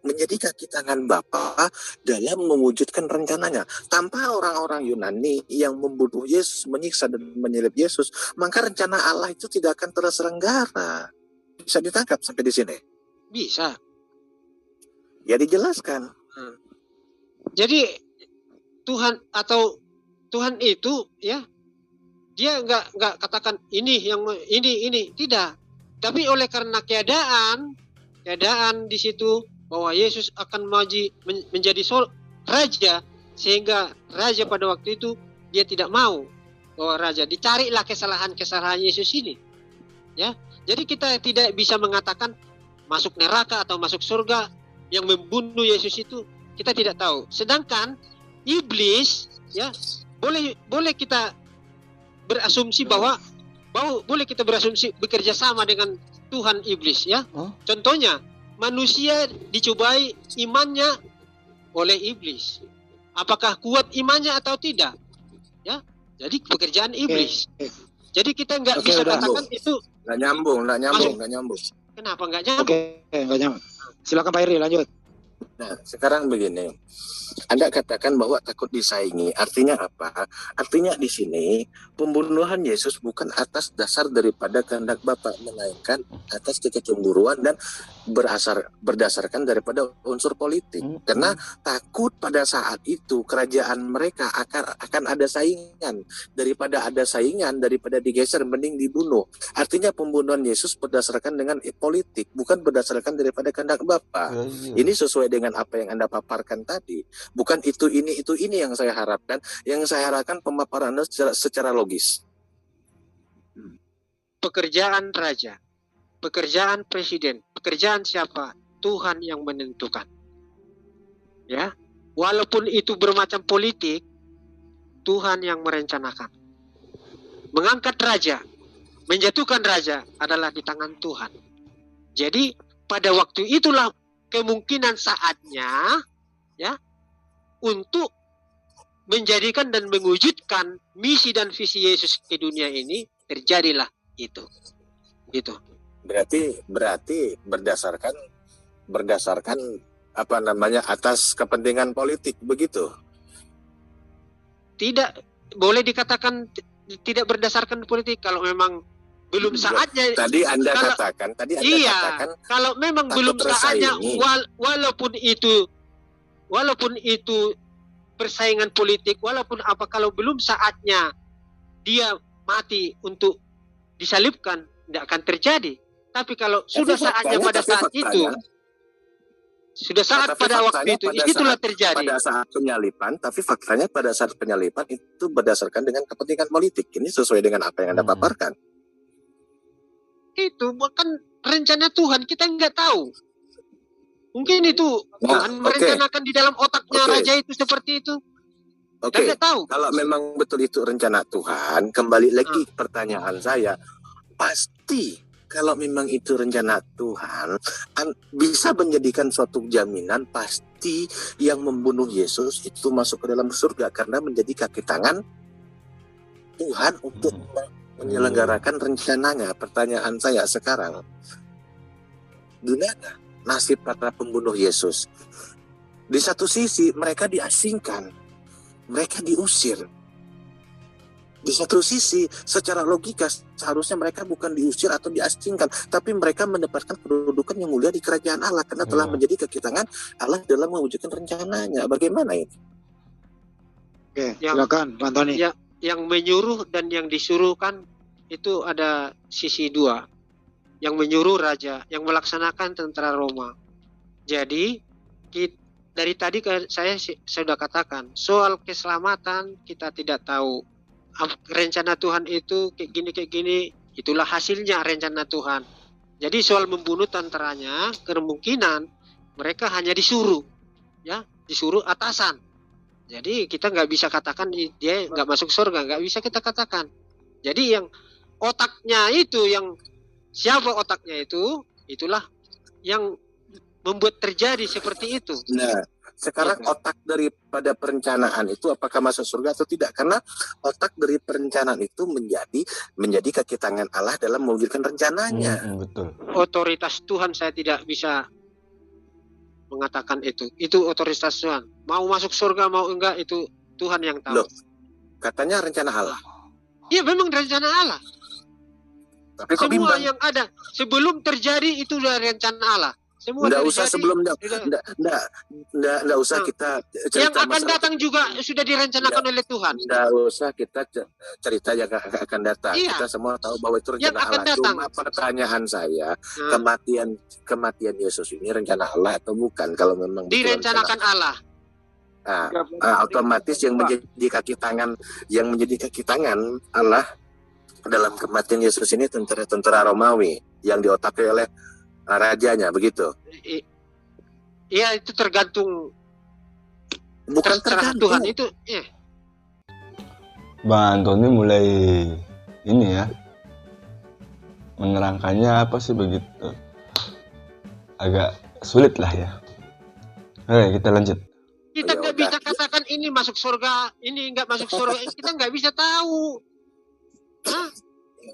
menjadi kaki tangan Bapa dalam mewujudkan rencananya. Tanpa orang-orang Yunani yang membunuh Yesus, menyiksa dan menyalib Yesus, maka rencana Allah itu tidak akan terselenggara. Bisa ditangkap sampai di sini? Bisa. Ya, dijelaskan. Jadi Tuhan itu, ya, dia nggak katakan ini tidak. Tapi oleh karena keadaan di situ bahwa Yesus akan menjadi raja, sehingga raja pada waktu itu dia tidak mau bahwa raja. Dicarilah kesalahan Yesus ini, ya. Jadi kita tidak bisa mengatakan masuk neraka atau masuk surga yang membunuh Yesus itu, kita tidak tahu. Sedangkan iblis, ya, boleh kita berasumsi bahwa boleh kita berasumsi bekerja sama dengan Tuhan iblis, ya. Contohnya manusia dicobai imannya oleh iblis. Apakah kuat imannya atau tidak? Ya, jadi pekerjaan iblis. Jadi kita nggak bisa katakan itu. Nggak nyambung. Kenapa nggak nyambung? Nggak nyambung. Silakan Pak Iri, lanjut. Nah, sekarang begini. Anda katakan bahwa takut disaingi. Artinya apa? Artinya di sini pembunuhan Yesus bukan atas dasar daripada kehendak Bapa, melainkan atas kecemburuan dan berdasarkan daripada unsur politik. Karena takut pada saat itu kerajaan mereka akan ada saingan. Daripada ada saingan, daripada digeser, mending dibunuh. Artinya pembunuhan Yesus berdasarkan dengan politik, bukan berdasarkan daripada kehendak Bapa. Ini sesuai dengan apa yang Anda paparkan tadi. Bukan itu ini yang saya harapkan. Yang saya harapkan pemaparan Anda secara logis. Pekerjaan raja, pekerjaan presiden, pekerjaan siapa? Tuhan yang menentukan. Ya, walaupun itu bermacam politik, Tuhan yang merencanakan. Mengangkat raja, menjatuhkan raja adalah di tangan Tuhan. Jadi pada waktu itulah kemungkinan saatnya, ya, untuk menjadikan dan mewujudkan misi dan visi Yesus ke dunia ini, terjadilah itu. Berarti berdasarkan apa namanya, atas kepentingan politik, begitu? Tidak boleh dikatakan tidak berdasarkan politik kalau memang belum saatnya. Tadi Anda katakan, kalau memang belum saatnya, walaupun itu persaingan politik, walaupun apa, kalau belum saatnya dia mati untuk disalibkan, tidak akan terjadi. Tapi kalau sudah saatnya pada saat itu, pada waktu itu, itulah terjadi. Pada saat penyalipan, tapi faktanya pada saat penyalipan itu berdasarkan dengan kepentingan politik. Ini sesuai dengan apa yang Anda paparkan. Itu bukan rencana Tuhan, kita nggak tahu. Mungkin itu Tuhan merencanakan di dalam otaknya raja itu seperti itu. Kita nggak tahu. Kalau memang betul itu rencana Tuhan, kembali lagi pertanyaan saya, pasti kalau memang itu rencana Tuhan, bisa menjadikan suatu jaminan pasti yang membunuh Yesus itu masuk ke dalam surga karena menjadi kaki tangan Tuhan untuk menyelenggarakan rencananya. Pertanyaan saya sekarang, gimana nasib para pembunuh Yesus? Di satu sisi mereka diasingkan, mereka diusir. Di satu sisi secara logika seharusnya mereka bukan diusir atau diasingkan, tapi mereka mendapatkan kedudukan yang mulia di kerajaan Allah karena telah menjadi kaki tangan Allah dalam mewujudkan rencananya. Bagaimana ini? Silakan Pak Antoni. Yang menyuruh dan yang disuruh kan itu ada sisi dua. Yang menyuruh raja, yang melaksanakan tentara Roma. Jadi dari tadi saya sudah katakan soal keselamatan kita tidak tahu. Rencana Tuhan itu kayak gini, itulah hasilnya rencana Tuhan. Jadi soal membunuh tentaranya, kemungkinan mereka hanya disuruh, ya, disuruh atasan. Jadi kita nggak bisa katakan dia nggak masuk surga, nggak bisa kita katakan. Jadi yang otaknya itu, yang siapa otaknya itu, itulah yang membuat terjadi seperti itu. Nah, Sekarang otak daripada perencanaan itu apakah masuk surga atau tidak? Karena otak dari perencanaan itu menjadi kaki tangan Allah dalam mewujudkan rencananya. Betul. Otoritas Tuhan saya tidak bisa mengatakan itu. Itu otoritas Tuhan. Mau masuk surga mau enggak itu Tuhan yang tahu. Loh, katanya rencana Allah. Iya memang rencana Allah. Tapi kok semua bimbang? yang ada sebelum terjadi itu sudah rencana Allah. Semua Nggak dari usah jadi, sebelum nggak usah Nah, kita yang cerita akan masalah datang juga sudah direncanakan oleh Tuhan. nggak usah kita cerita yang akan datang. Iya. Kita semua tahu bahwa itu Yang rencana akan Allah. datang. Cuma pertanyaan saya, kematian Yesus ini rencana Allah atau bukan? Kalau memang betul Direncanakan Allah. otomatis yang menjadi kaki tangan Allah dalam kematian Yesus ini tentara Romawi yang diotaki oleh rajanya, begitu. Iya itu tergantung. Bukan terserah tergantung. Tuhan itu. Iya. Bang Antoni mulai ini ya, menerangkannya apa sih begitu, agak sulit lah ya. Oke, kita lanjut. Kita nggak bisa katakan ini masuk surga, ini nggak masuk surga. Kita nggak bisa tahu. Hah?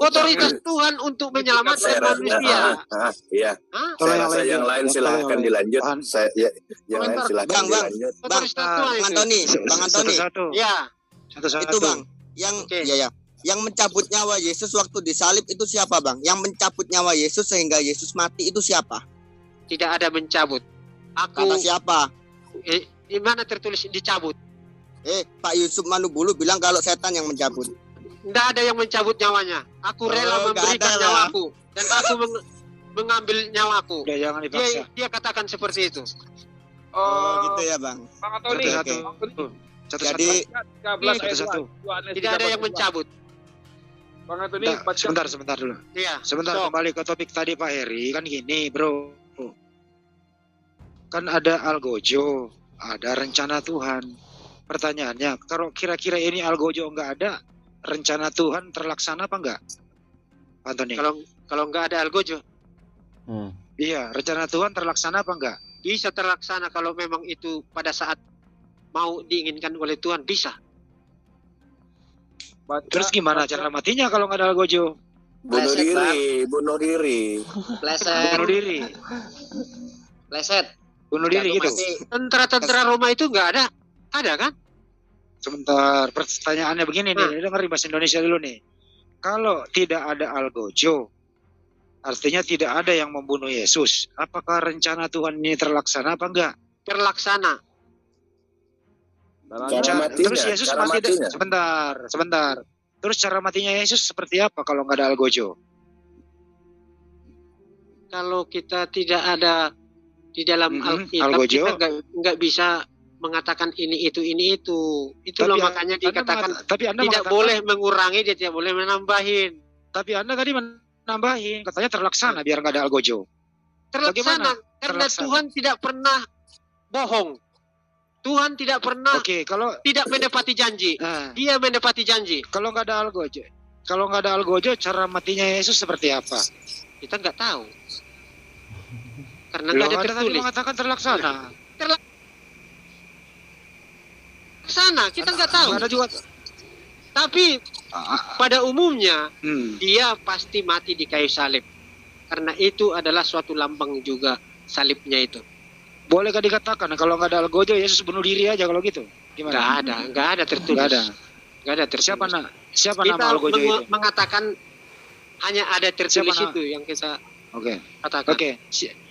Otoritas Tuhan untuk menyelamatkan manusia. Iya. Saya rasa yang lain silahkan dilanjut. Yang lain silahkan dilanjut. Bang Antoni. Ya. Itu Bang, yang mencabut nyawa Yesus waktu disalib itu siapa Bang? Yang mencabut nyawa Yesus sehingga Yesus mati itu siapa? Tidak ada mencabut. Kata siapa? Di mana tertulis dicabut? Pak Yusuf Manubulu bilang kalau setan yang mencabut. Tidak ada yang mencabut nyawanya. Aku rela memberikan nyawaku dan aku mengambil nyawaku. Udah, jangan dipaksa. Dia katakan seperti itu. Gitu ya Bang. Bang Antoni. Jadi tidak ada yang mencabut. Bang Antoni, sebentar dulu. Iya. Sebentar, kembali ke topik tadi Pak Heri. Kan gini bro, kan ada algojo, ada rencana Tuhan. Pertanyaannya, kalau kira-kira ini algojo nggak ada, rencana Tuhan terlaksana apa enggak, Antoni? Kalau nggak ada algojo, iya, rencana Tuhan terlaksana apa enggak? Bisa terlaksana kalau memang itu pada saat mau diinginkan oleh Tuhan, bisa. Terus gimana cara matinya kalau nggak ada algojo? Bunuh diri. Bunuh diri. Bunuh diri gitu. Tentara Roma itu nggak ada kan? Sebentar, pertanyaannya begini nih, dengerin bahasa Indonesia dulu nih. Kalau tidak ada algojo, artinya tidak ada yang membunuh Yesus. Apakah rencana Tuhan ini terlaksana apa enggak? Terlaksana. Terus Yesus mati. Sebentar. Terus cara matinya Yesus seperti apa kalau nggak ada algojo? Kalau kita tidak ada di dalam Alkitab, algojo, kita nggak bisa mengatakan ini itu. Itulah makanya dikatakan tidak boleh mengurangi, dia tidak boleh menambahin. Tapi Anda tadi menambahin, katanya terlaksana biar nggak ada algojo. Terlaksana karena Tuhan tidak pernah bohong. Tuhan tidak pernah tidak menepati janji. Dia menepati janji. Kalau nggak ada algojo, cara matinya Yesus seperti apa? Kita nggak tahu. Karena nggak ada tertulis. Tadi mengatakan terlaksana. Sana kita nggak tahu. Ada juga. Tapi pada umumnya dia pasti mati di kayu salib, karena itu adalah suatu lambang juga salibnya itu. Bolehkah dikatakan kalau nggak ada algojo Yesus bunuh diri aja kalau gitu? Gimana? Nggak ada tertulis. Nggak ada tertulis. Siapa kita nama algojo itu? Mengatakan hanya ada tertulis itu yang kita katakan. Oke.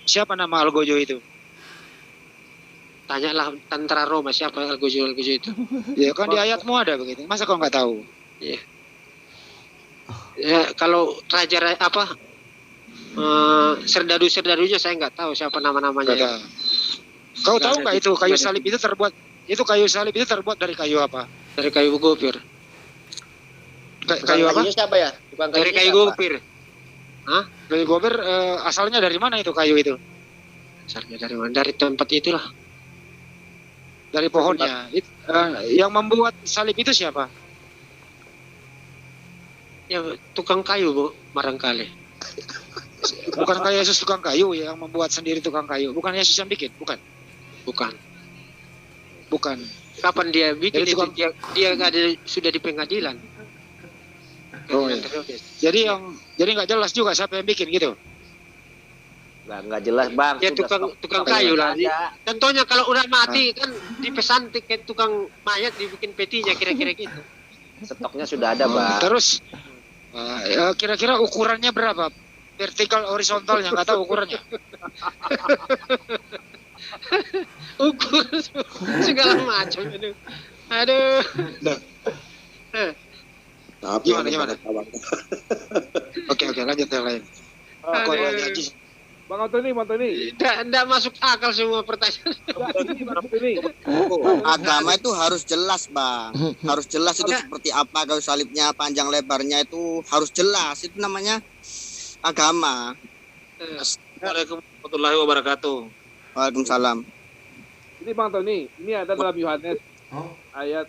Siapa nama algojo itu? Tanyalah tentara Roma siapa algojo itu. Ya kan di ayatmu ada begitu. Masa kau nggak tahu? Iya. Ya, kalau raja serdadu-serdadunya saya nggak tahu siapa nama-namanya. Kau tahu nggak itu kayu salib itu terbuat dari kayu apa? Dari kayu gopir. Kayu apa? Siapa ya? Dari kayu gopir. Hah? Kayu gopir asalnya dari mana itu kayu itu? Asalnya dari mana? Dari tempat itulah. Dari pohonnya. Yang membuat salib itu siapa? Ya tukang kayu barangkali. Bukan kayak Yesus tukang kayu yang membuat sendiri tukang kayu. Bukan Yesus yang bikin, bukan. Bukan. Kapan dia bikin Jadi itu? Dia ada sudah di pengadilan. Oh, iya. Jadi nggak jelas juga siapa yang bikin gitu. Nggak jelas bang. Ya tukang kayu lah. Contohnya kalau udah mati kan dipesan tiket tukang mayat dibikin petinya kira-kira gitu. Stoknya sudah ada bang. Terus kira-kira ukurannya berapa? Vertikal horizontalnya nggak tahu ukurannya. Ukur segala macam. Aduh. Gimana? Oke, lanjut yang lain. Bang Antoni. Tidak masuk akal semua pertanyaan. Agama itu harus jelas, Bang. Harus jelas itu seperti apa, garis salibnya, panjang lebarnya itu harus jelas. Itu namanya agama. Assalamualaikum warahmatullahi wabarakatuh. Waalaikumsalam. Ini Bang Tony, ini ada dalam Yohanes ayat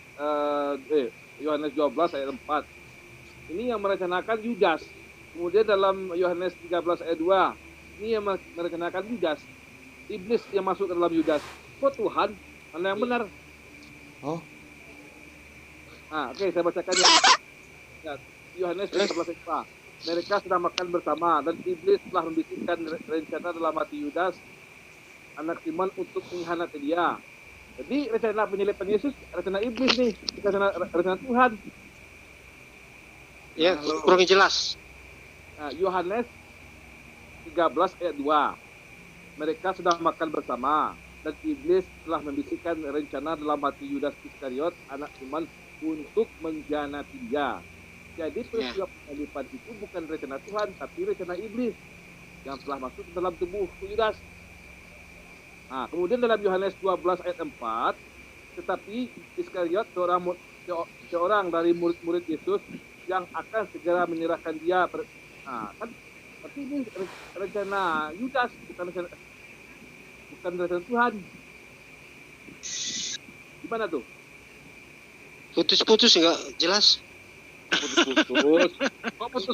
Yohanes 12 ayat 4. Ini yang merencanakan Yudas. Kemudian dalam Yohanes 13 ayat 2. Ini yang merencanakan Yudas. Iblis yang masuk ke dalam Yudas. Kok Tuhan? Mana yang benar? Oke, saya bacakan ya. Yohanes 13 ayat 4. Mereka sedang makan bersama dan iblis telah membisikkan rencana dalam hati Yudas, anak Simon, untuk mengkhianati dia. Jadi rencana penyelipan Yesus, rencana iblis nih, rencana Tuhan. Ya, kurang jelas. Yohanes 13 ayat 2. Mereka sedang makan bersama dan iblis telah membisikkan rencana dalam hati Yudas Iskariot, anak Simon, untuk mengkhianati dia. Jadi peristiwa penyalipan itu bukan rencana Tuhan, tapi rencana iblis yang telah masuk ke dalam tubuh Yudas. Kemudian dalam Yohanes 12 ayat 4, tetapi Iskariot, seorang dari murid-murid Yesus yang akan segera menyerahkan dia. Tapi ini rencana Yudas, bukan rencana Tuhan. Gimana tuh? Putus-putus nggak jelas.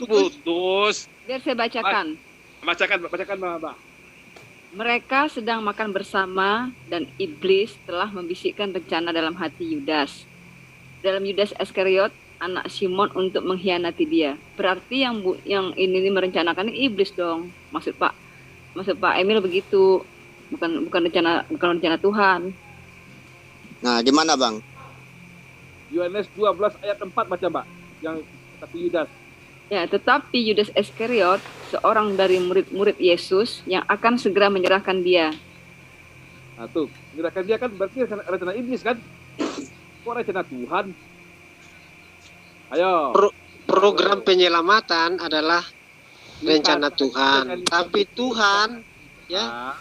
Putus. Biar saya bacakan. Bacakan Mbak. Mereka sedang makan bersama dan iblis telah membisikkan rencana dalam hati Yudas. Dalam Yudas Iskariot, anak Simon, untuk mengkhianati dia. Berarti yang ini merencanakan ini iblis dong. Maksud Pak Emil begitu. Bukan rencana Tuhan. Nah, gimana, Bang? Yohanes 12 ayat 4 baca, Mbak. Yang tapi Yudas. Ya, tetapi Yudas Iskariot, seorang dari murid-murid Yesus yang akan segera menyerahkan dia. Tuh, menyerahkan dia kan berarti rencana iblis kan? Kok rencana Tuhan? Ayo. Program penyelamatan adalah rencana Tuhan. Tapi Tuhan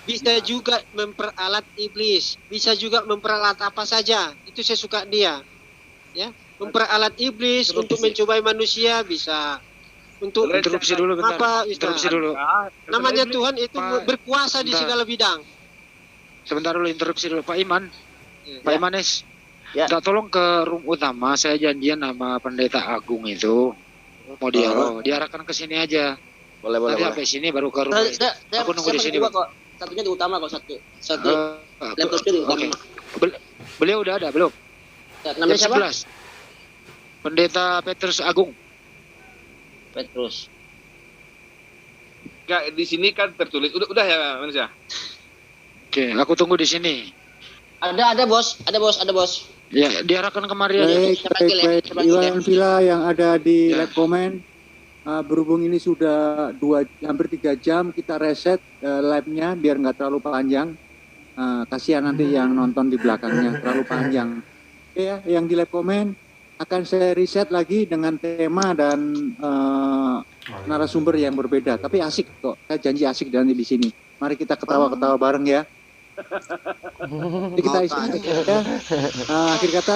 bisa juga memperalat iblis, bisa juga memperalat apa saja. Itu saya suka dia. Ya, memperalat iblis untuk mencobai manusia bisa. Untuk interupsi dulu bentar. Interupsi dulu. Namanya Tuhan itu berkuasa di segala bidang. Sebentar dulu, interupsi dulu Pak Iman. Pak Imanes. Ya. Tolong ke room utama, saya janjian sama pendeta Agung itu. Mau diarahkan ke sini aja. Boleh. Nanti sampai sini baru ke rumah. Aku nunggu di sini, Pak. Satunya di utama kok, satu laptopnya di utama. Beliau udah ada belum? Namanya siapa? 11. Pendeta Petrus Agung. Petrus. Enggak, di sini kan tertulis. Udah ya, manusia. Oke, aku tunggu di sini. Ada bos. Ya, diarahkan kemari aja. Baik. Iwan Villa yang ada di live comment. Berhubung ini sudah hampir 3 jam, kita reset live-nya biar nggak terlalu panjang. Kasihan nanti yang nonton di belakangnya terlalu panjang. Oke ya, yang di live comment akan saya reset lagi dengan tema dan narasumber yang berbeda. Tapi asik kok, saya janji asik nanti di sini. Mari kita ketawa-ketawa bareng ya. Jadi kita isi ya. Akhir kata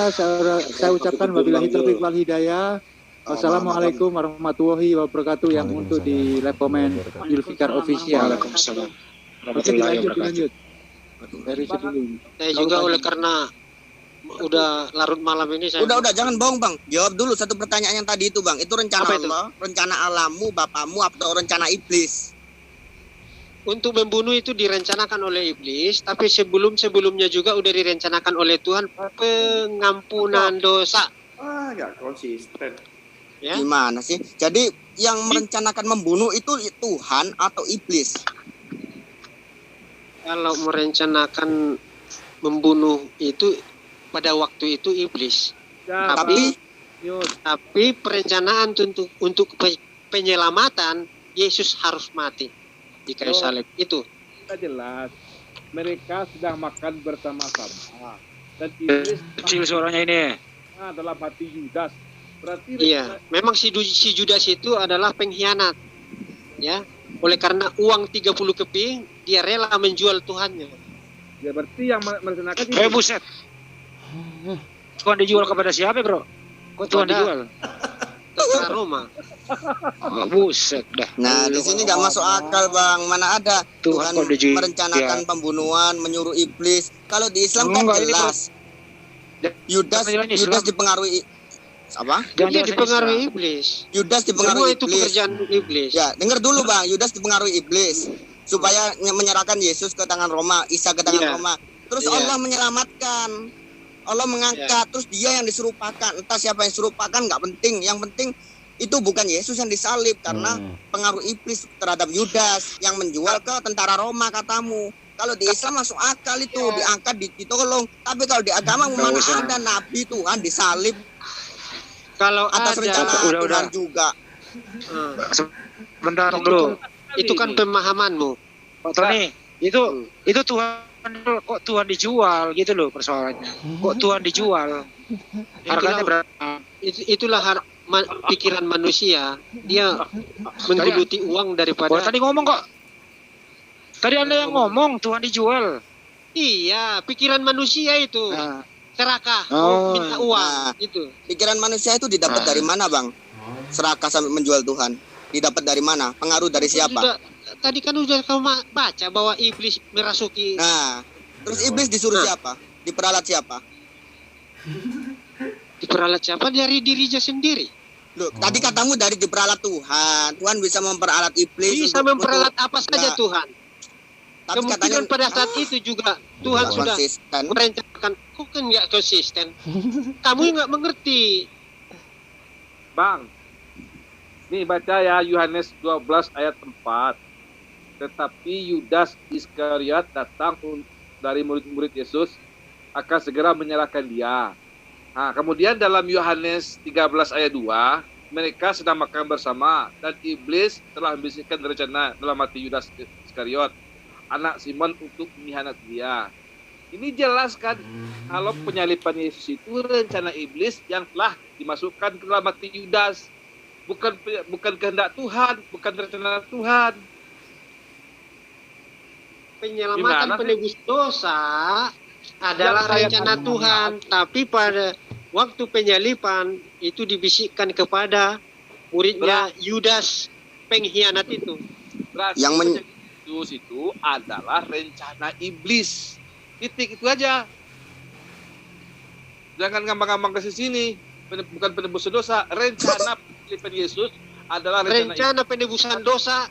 saya ucapkan wabillahi taufiq wal hidayah. Wassalamualaikum warahmatullahi wabarakatuh yang untuk di live comment Julfikar Official. Oke, dilanjut. Dari dulu. Saya juga oleh karena udah larut malam ini saya. Udah jangan bohong, Bang. Jawab dulu satu pertanyaan yang tadi itu, Bang. Itu rencana Allah, rencana alammu, bapamu, atau rencana iblis? untuk membunuh itu direncanakan oleh iblis, tapi sebelumnya juga udah direncanakan oleh Tuhan pengampunan dosa. Nggak konsisten. Ya? Gimana sih? Jadi yang merencanakan membunuh itu Tuhan atau iblis? Kalau merencanakan membunuh itu pada waktu itu iblis. Ya, tapi perencanaan untuk penyelamatan Yesus harus mati di kayu salib itu. Jelas. Mereka sedang makan bersama-sama dan iblis kecil suaranya ini dalam hati Yudas. Berarti iya, memang si Judas itu adalah pengkhianat. Ya, oleh karena uang 30 keping dia rela menjual Tuhannya. Ya berarti yang merencanakan buset. Tuhan dijual kepada siapa, Bro? Kok Tuhan dijual? Ke Roma. Oh, buset dah. Nah, di sini nggak masuk akal, Bang. Mana ada Tuhan merencanakan pembunuhan, menyuruh iblis. Kalau di Islam kan jelas. Yudas dipengaruhi apa? Dia dipengaruhi iblis. Yudas dipengaruhi itu pekerjaan iblis. Ya, dengar dulu, Bang. Yudas dipengaruhi iblis supaya menyerahkan Yesus ke tangan Roma, Isa ke tangan Roma. Terus Allah menyelamatkan. Allah mengangkat, terus dia yang diserupakan. Entah siapa yang diserupakan nggak penting. Yang penting itu bukan Yesus yang disalib karena pengaruh iblis terhadap Yudas yang menjual ke tentara Roma katamu. Kalau di Islam masuk akal itu diangkat, ditolong. Tapi kalau di agama mana ada Nabi Tuhan disalib? Kalau atas rencana Tuhan juga. Bentar dulu. Itu kan pemahamanmu. Pak Tony, itu Tuhan kok Tuhan dijual gitu loh persoalannya. Kok Tuhan dijual? Harganya berapa? Itulah pikiran manusia. Dia menggeluti uang daripada. Tadi ngomong kok. Tadi Anda yang ngomong Tuhan dijual. Iya, pikiran manusia itu. Serakah, minta uang itu. Pikiran manusia itu didapat dari mana, Bang? Serakah sampai menjual Tuhan. Didapat dari mana? Pengaruh dari siapa? Tadi kan udah kamu baca bahwa iblis merasuki. Nah, terus iblis disuruh siapa? Diperalat siapa? Diperalat siapa? Dari dirinya sendiri. Loh, tadi katamu dari diperalat Tuhan. Tuhan bisa memperalat iblis. Bisa memperalat apa saja Tuhan. Tapi kemungkinan pada saat itu juga Tuhan sudah merencanakan. Kok kan nggak konsisten? Kamu nggak mengerti. Bang, nih baca ya Yohanes 12 ayat 4. Tetapi Yudas Iskariot datang dari murid-murid Yesus akan segera menyerahkan dia. Nah, kemudian dalam Yohanes 13 ayat 2, mereka sedang makan bersama dan iblis telah membisikkan rencana dalam hati Yudas Iskariot, anak Simon, untuk mengkhianati dia. Ini jelas kan kalau penyalipan Yesus itu rencana iblis yang telah dimasukkan ke dalam hati Yudas. Bukan kehendak Tuhan, bukan rencana Tuhan. Penyelamatan penebus dosa adalah rencana Tuhan, tapi pada waktu penyalipan itu dibisikkan kepada muridnya Yudas pengkhianat itu. Yang Yesus itu adalah rencana iblis. Titik itu aja. Jangan gampang-gampang ke sini. Bukan penebus dosa, rencana penyalipan Yesus adalah rencana penebusan dosa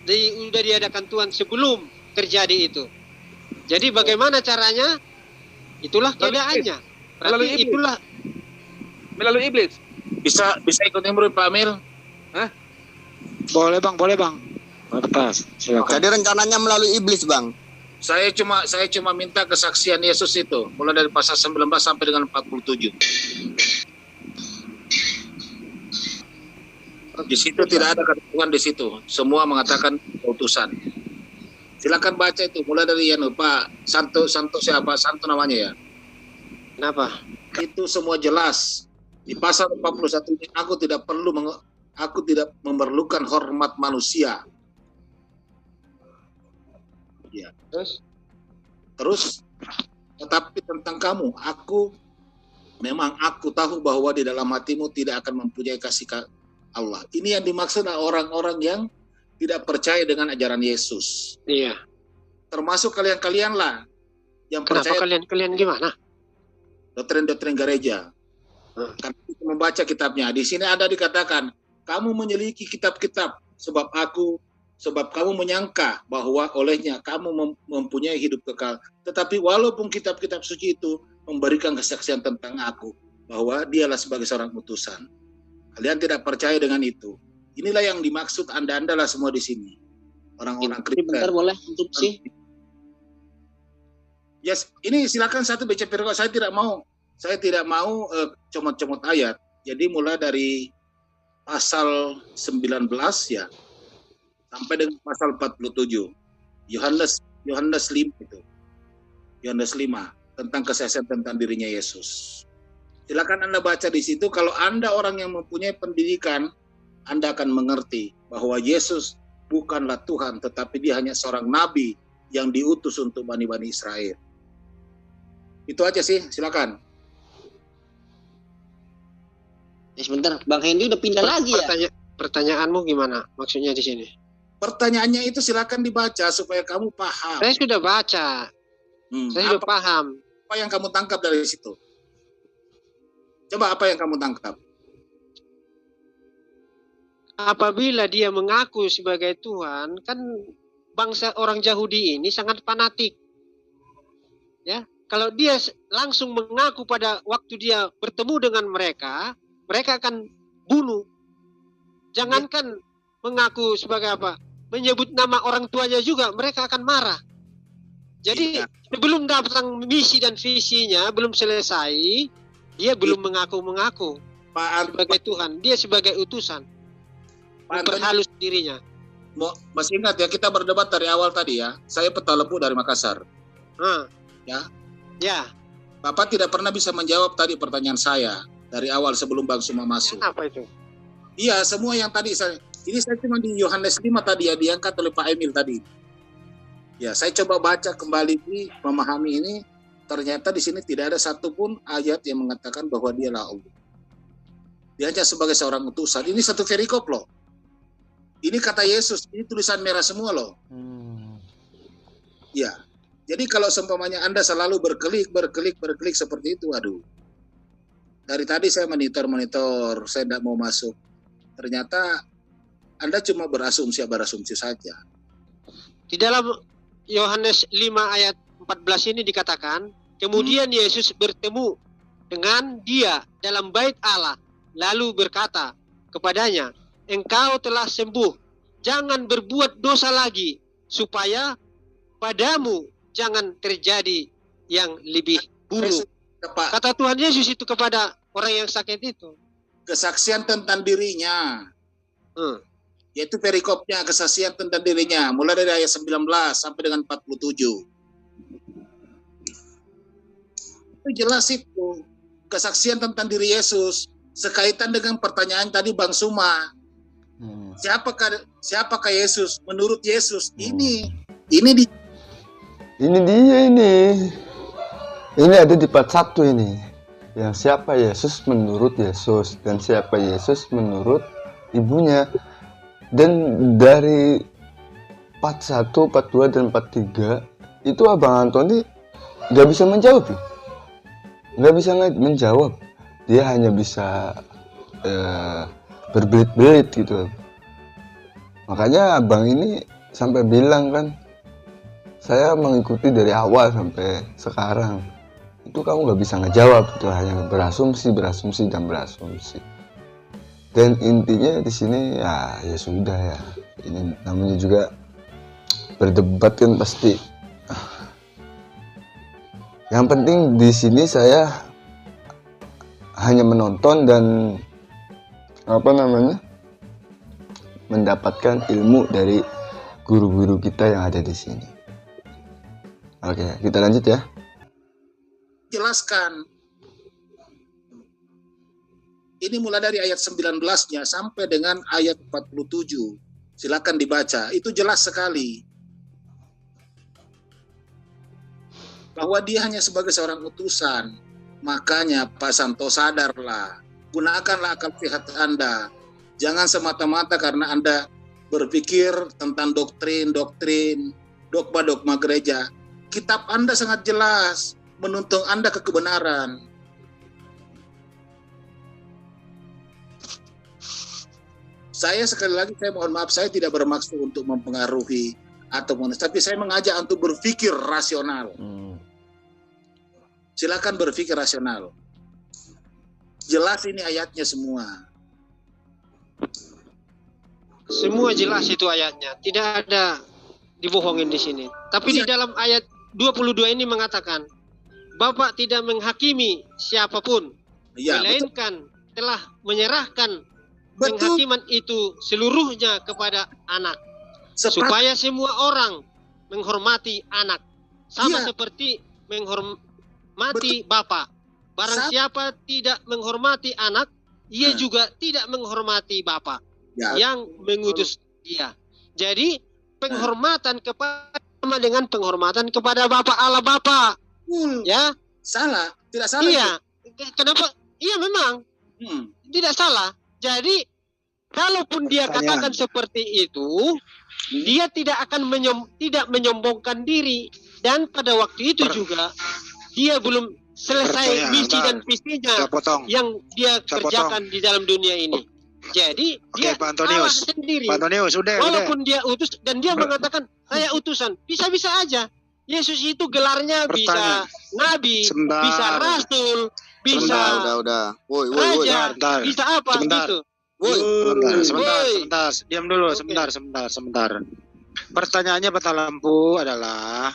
sudah diadakan Tuhan sebelum terjadi itu. Jadi bagaimana caranya? Itulah keadaannya. Berarti itulah melalui iblis. Bisa ikut nimbrung Pak Amil? Hah? Boleh Bang. Atas, silakan. Jadi rencananya melalui iblis, Bang. Saya cuma minta kesaksian Yesus itu mulai dari pasal 19 sampai dengan 47. Di situ tidak ada kata Tuhan di situ. Semua mengatakan utusan. Silakan baca itu mulai dari Pak Santo siapa? Santo namanya ya. Kenapa? Itu semua jelas. Di pasal 41 ini aku tidak memerlukan hormat manusia. Ya. Terus tetapi tentang kamu, aku tahu bahwa di dalam hatimu tidak akan mempunyai kasih Allah. Ini yang dimaksud orang-orang yang tidak percaya dengan ajaran Yesus. Iya. Termasuk kalian-kalian lah yang Kenapa percaya. kalian gimana? Doktrin-doktrin gereja. Karena kita membaca kitabnya. Di sini ada dikatakan, kamu menyelidiki kitab-kitab sebab aku sebab kamu menyangka bahwa olehnya kamu mempunyai hidup kekal. Tetapi walaupun kitab-kitab suci itu memberikan kesaksian tentang aku, bahwa dialah sebagai seorang utusan, kalian tidak percaya dengan itu. Inilah yang dimaksud Anda lah semua di sini, orang-orang Kristen. Bentar boleh untuk sih. Yes, ini silakan satu baca firman. Saya tidak mau comot-comot ayat. Jadi mulai dari pasal 19 ya sampai dengan pasal 47. Yohanes 5 itu. Yohanes 5 tentang kesaksian tentang dirinya Yesus. Silakan Anda baca di situ. Kalau Anda orang yang mempunyai pendidikan, Anda akan mengerti bahwa Yesus bukanlah Tuhan, tetapi dia hanya seorang nabi yang diutus untuk Bani Israel. Itu aja sih, silakan. Sebentar, Bang Hendy udah pindah lagi ya? Pertanyaanmu gimana? Maksudnya di sini? Pertanyaannya itu silakan dibaca supaya kamu paham. Saya sudah baca. Saya sudah paham. Apa yang kamu tangkap dari situ? Coba apa yang kamu tangkap? Apabila dia mengaku sebagai Tuhan, kan bangsa orang Yahudi ini sangat fanatik. Ya, kalau dia langsung mengaku pada waktu dia bertemu dengan mereka akan bunuh. Jangankan mengaku sebagai apa, menyebut nama orang tuanya juga mereka akan marah. Jadi sebelum datang misi dan visinya belum selesai, dia belum mengaku sebagai Tuhan. Dia sebagai utusan. Memperhalus dirinya. Masih ingat ya, kita berdebat dari awal tadi ya. Saya Petalepu dari Makassar. Ya. Bapak tidak pernah bisa menjawab tadi pertanyaan saya dari awal sebelum Bang Suma masuk. Apa itu? Iya, semua yang tadi ini saya cuma di Yohanes 5 tadi ya, diangkat oleh Pak Emil tadi. Ya, saya coba baca kembali memahami ini, ternyata di sini tidak ada satupun ayat yang mengatakan bahwa dialah Allah. Dia hanya sebagai seorang utusan. Ini satu perikop loh. Ini kata Yesus, ini tulisan merah semua loh. Ya. Jadi kalau seumpamanya Anda selalu berkelik seperti itu, aduh. Dari tadi saya monitor, saya tidak mau masuk. Ternyata Anda cuma berasumsi saja. Di dalam Yohanes 5 ayat 14 ini dikatakan, kemudian Yesus bertemu dengan dia dalam bait Allah, lalu berkata kepadanya, engkau telah sembuh, jangan berbuat dosa lagi, supaya padamu jangan terjadi yang lebih buruk. Kata Tuhan Yesus itu kepada orang yang sakit itu. Kesaksian tentang dirinya. Yaitu perikopnya, kesaksian tentang dirinya. Mulai dari ayat 19 sampai dengan 47. Itu jelas itu. Kesaksian tentang diri Yesus. Sekaitan dengan pertanyaan tadi Bang Suma. Siapakah Yesus? Menurut Yesus. Ini dia ini. Ini ada di part 1 ini. Yang siapa Yesus menurut Yesus dan siapa Yesus menurut ibunya. Dan dari part 1, part 2 dan part 3 itu Abang Antoni nggak bisa menjawab. Nggak bisa menjawab. Dia hanya bisa berbelit-belit gitu. Makanya abang ini sampai bilang kan, saya mengikuti dari awal sampai sekarang. Itu kamu nggak bisa ngejawab, itu hanya berasumsi. Dan intinya di sini ya sudah ya. Ini namanya juga berdebat kan pasti. Yang penting di sini saya hanya menonton dan mendapatkan ilmu dari guru-guru kita yang ada di sini. Oke, kita lanjut ya. Jelaskan. Ini mulai dari ayat 19-nya sampai dengan ayat 47. Silakan dibaca. Itu jelas sekali. Bahwa dia hanya sebagai seorang utusan. Makanya Pak Santo sadarlah. Gunakanlah akal sehat Anda. Jangan semata-mata karena Anda berpikir tentang doktrin-doktrin, dogma-dogma gereja. Kitab Anda sangat jelas menuntun Anda ke kebenaran. Saya sekali lagi saya mohon maaf, saya tidak bermaksud untuk mempengaruhi atau tapi saya mengajak untuk berpikir rasional. Silakan berpikir rasional. Jelas ini ayatnya semua. Semua jelas itu ayatnya, tidak ada dibohongin di sini. Tapi di dalam ayat 22 ini mengatakan, Bapak tidak menghakimi siapapun, melainkan telah menyerahkan penghakiman itu seluruhnya kepada anak, supaya semua orang menghormati anak, sama seperti menghormati Bapak. Barang siapa tidak menghormati anak, ia juga tidak menghormati Bapak yang mengutus dia. Jadi penghormatan kepada dengan penghormatan kepada Bapak Allah Bapa. Ya, salah, tidak salah. Iya, kenapa? Iya memang tidak salah. Jadi kalaupun dia katakan seperti itu, dia tidak akan tidak menyombongkan diri, dan pada waktu itu juga dia belum selesai misi dan visinya yang dia kerjakan di dalam dunia ini. Jadi dia Allah sendiri. Pak Antonius, walaupun dia utus dan dia mengatakan saya utusan, bisa-bisa aja. Yesus itu gelarnya bisa nabi, bisa rasul, bisa raja, bisa apa gitu. Sebentar, diam dulu, sebentar. Pertanyaannya Pak Lampu adalah,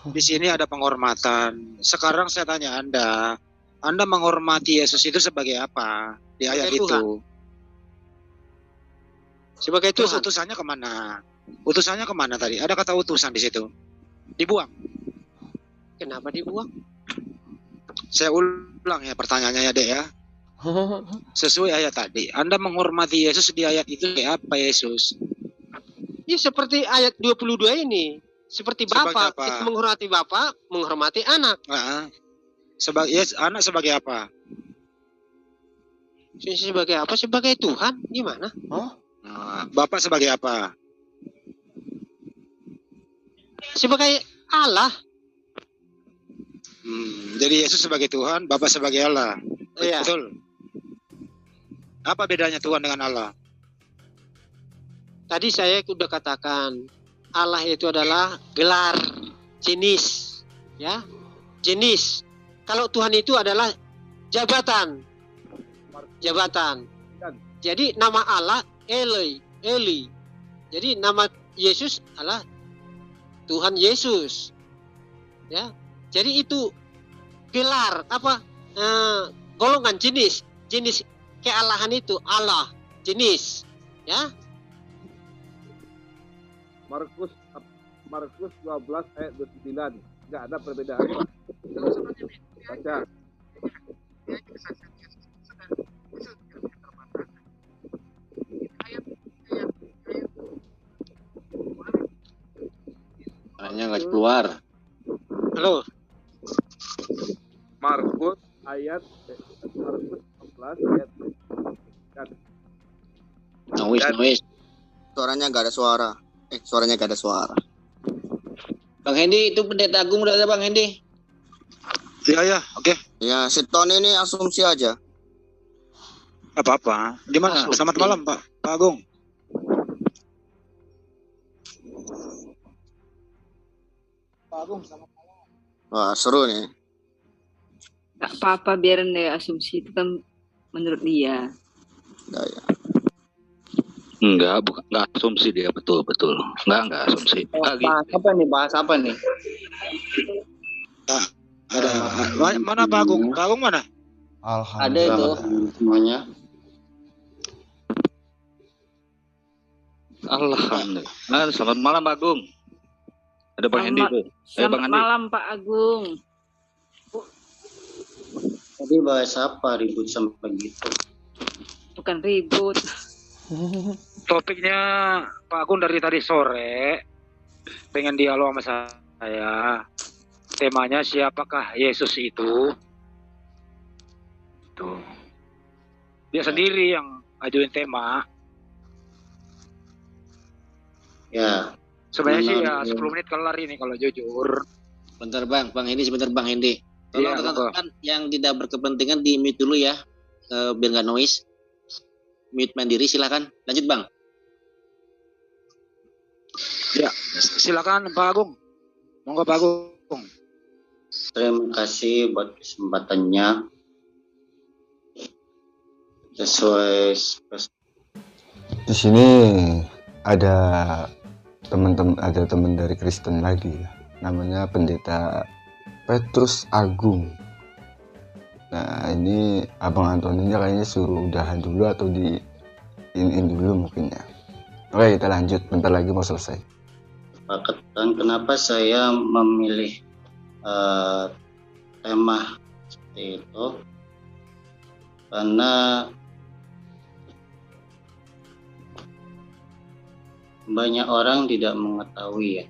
di sini ada penghormatan. Sekarang saya tanya Anda menghormati Yesus itu sebagai apa di ayat itu? Sebagai Tuhan. Utusannya kemana? Utusannya kemana tadi? Ada kata utusan di situ. Dibuang. Kenapa dibuang? Saya ulang ya pertanyaannya ya, Dek ya. Sesuai ayat tadi. Anda menghormati Yesus di ayat itu kayak apa Yesus? Ya seperti ayat 22 ini. Seperti Bapak, kita menghormati Bapak, menghormati anak. Anak sebagai apa? Sebagai apa? Sebagai Tuhan? Gimana? Bapak sebagai apa? Sebagai Allah. Jadi Yesus sebagai Tuhan, Bapak sebagai Allah. Iya. Betul. Apa bedanya Tuhan dengan Allah? Tadi saya sudah katakan, Allah itu adalah gelar, jenis, ya, jenis. Kalau Tuhan itu adalah jabatan. Jadi nama Allah Eli. Jadi nama Yesus adalah Tuhan Yesus. Ya. Jadi itu gelar apa? Golongan jenis kealahan itu Allah, jenis, ya. Markus 12 ayat 29. Enggak ada perbedaan. Baca. Hanya nggak keluar. Halo. Markus 12 ayat 29. Noise. Suaranya nggak ada suara. Suaranya nggak ada suara. Bang Hendi, itu pendeta agung udah ada Bang Hendi? Iya, oke. Ya, si Tony ini asumsi aja. Apa-apa. Gimana? Selamat malam Pak Agung. Pak Agung, selamat malam. Wah, seru nih. Gak apa-apa, biarin deh, asumsi itu kan menurut dia. Enggak asumsi dia, betul. Enggak asumsi. Bahas apa nih? Ada mana Pak Agung? Pak Agung mana? Ada itu semuanya. Alhamdulillah. Selamat malam Pak Agung. Ada Bang Hendi tuh. Selamat malam Pak Agung. Tadi bahas apa ribut sampai gitu? Bukan ribut. Topiknya Pak Agung dari tadi sore pengen dialog sama saya. Temanya siapakah Yesus itu? Tuh. Dia sendiri yang ajuin tema. Ya. Sebenarnya sih ya 10 menit kelar ini kalau jujur. Bentar Bang Hendi. Tolong rekan-rekan yang tidak berkepentingan di mute dulu ya, biar nggak noise. mute mandiri, silakan. Lanjut Bang. Ya, silakan Pak Agung. Monggo Pak Agung. Terima kasih buat kesempatannya. Sesuai di sini ada teman dari Kristen lagi ya. Namanya Pendeta Petrus Agung. Nah, ini Abang Antoninya kayaknya suruh udahan dulu atau di in dulu mungkin ya. Oke, kita lanjut, bentar lagi mau selesai. Dan kenapa saya memilih tema seperti itu? Karena banyak orang tidak mengetahui ya,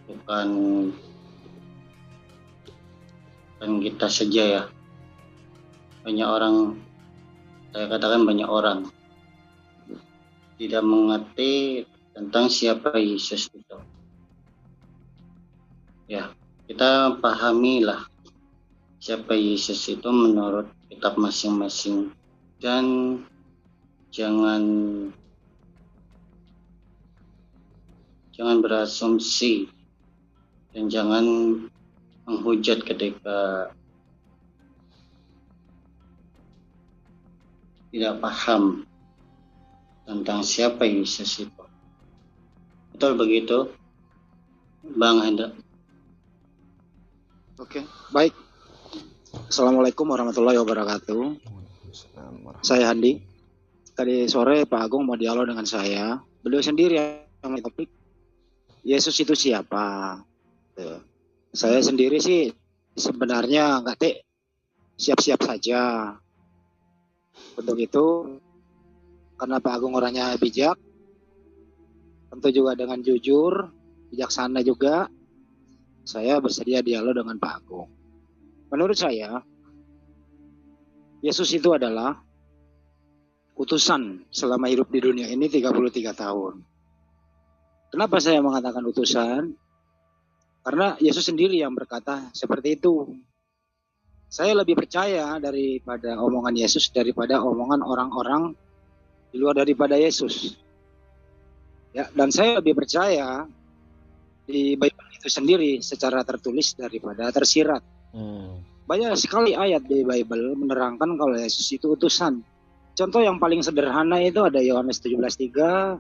bukan kita saja ya, banyak orang, saya katakan banyak orang tidak mengerti tentang siapa Yesus itu. Ya, kita pahamilah siapa Yesus itu menurut kitab masing-masing, dan jangan berasumsi dan jangan menghujat ketika tidak paham tentang siapa Yesus itu. Betul begitu, Bang Hendra? Oke, baik. Assalamualaikum warahmatullahi wabarakatuh. Saya Handi. Tadi sore Pak Agung mau dialog dengan saya. Beliau sendiri yang topik Yesus itu siapa? Saya sendiri sih sebenarnya nggak siap-siap saja. Untuk itu, karena Pak Agung orangnya bijak, tentu juga dengan jujur, bijaksana juga, saya bersedia dialog dengan Pak Agung. Menurut saya, Yesus itu adalah utusan selama hidup di dunia ini 33 tahun. Kenapa saya mengatakan utusan? Karena Yesus sendiri yang berkata seperti itu. Saya lebih percaya daripada omongan Yesus daripada omongan orang-orang di luar daripada Yesus. Ya, dan saya lebih percaya di Bible itu sendiri secara tertulis daripada tersirat. Banyak sekali ayat di Bible menerangkan kalau Yesus itu utusan. Contoh yang paling sederhana itu ada Yohanes 17:3,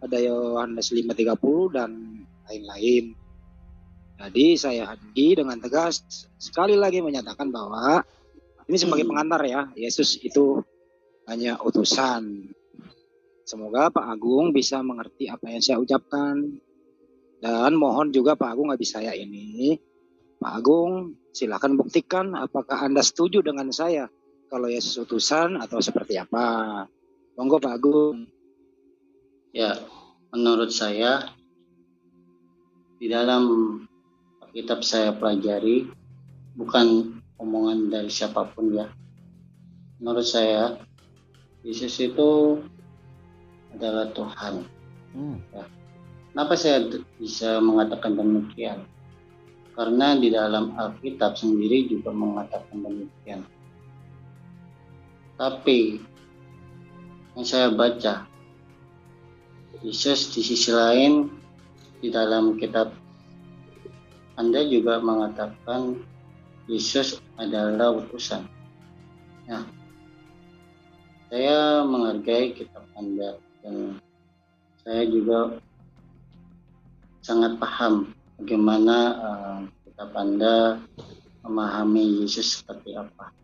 ada Yohanes 5:30 dan lain-lain. Jadi saya Hadi dengan tegas sekali lagi menyatakan bahwa ini sebagai pengantar ya, Yesus itu hanya utusan. Semoga Pak Agung bisa mengerti apa yang saya ucapkan. Dan mohon juga Pak Agung habis saya ini, Pak Agung silakan buktikan apakah Anda setuju dengan saya kalau Yesus utusan atau seperti apa. Monggo Pak Agung. Ya, menurut saya di dalam kitab saya pelajari, bukan omongan dari siapapun ya. Menurut saya Yesus itu adalah Tuhan. Ya. Kenapa saya bisa mengatakan demikian? Karena di dalam Alkitab sendiri juga mengatakan demikian. Tapi yang saya baca, Yesus di sisi lain di dalam kitab Anda juga mengatakan Yesus adalah utusan. Nah, saya menghargai kitab Anda dan saya juga sangat paham bagaimana kitab Anda memahami Yesus seperti apa.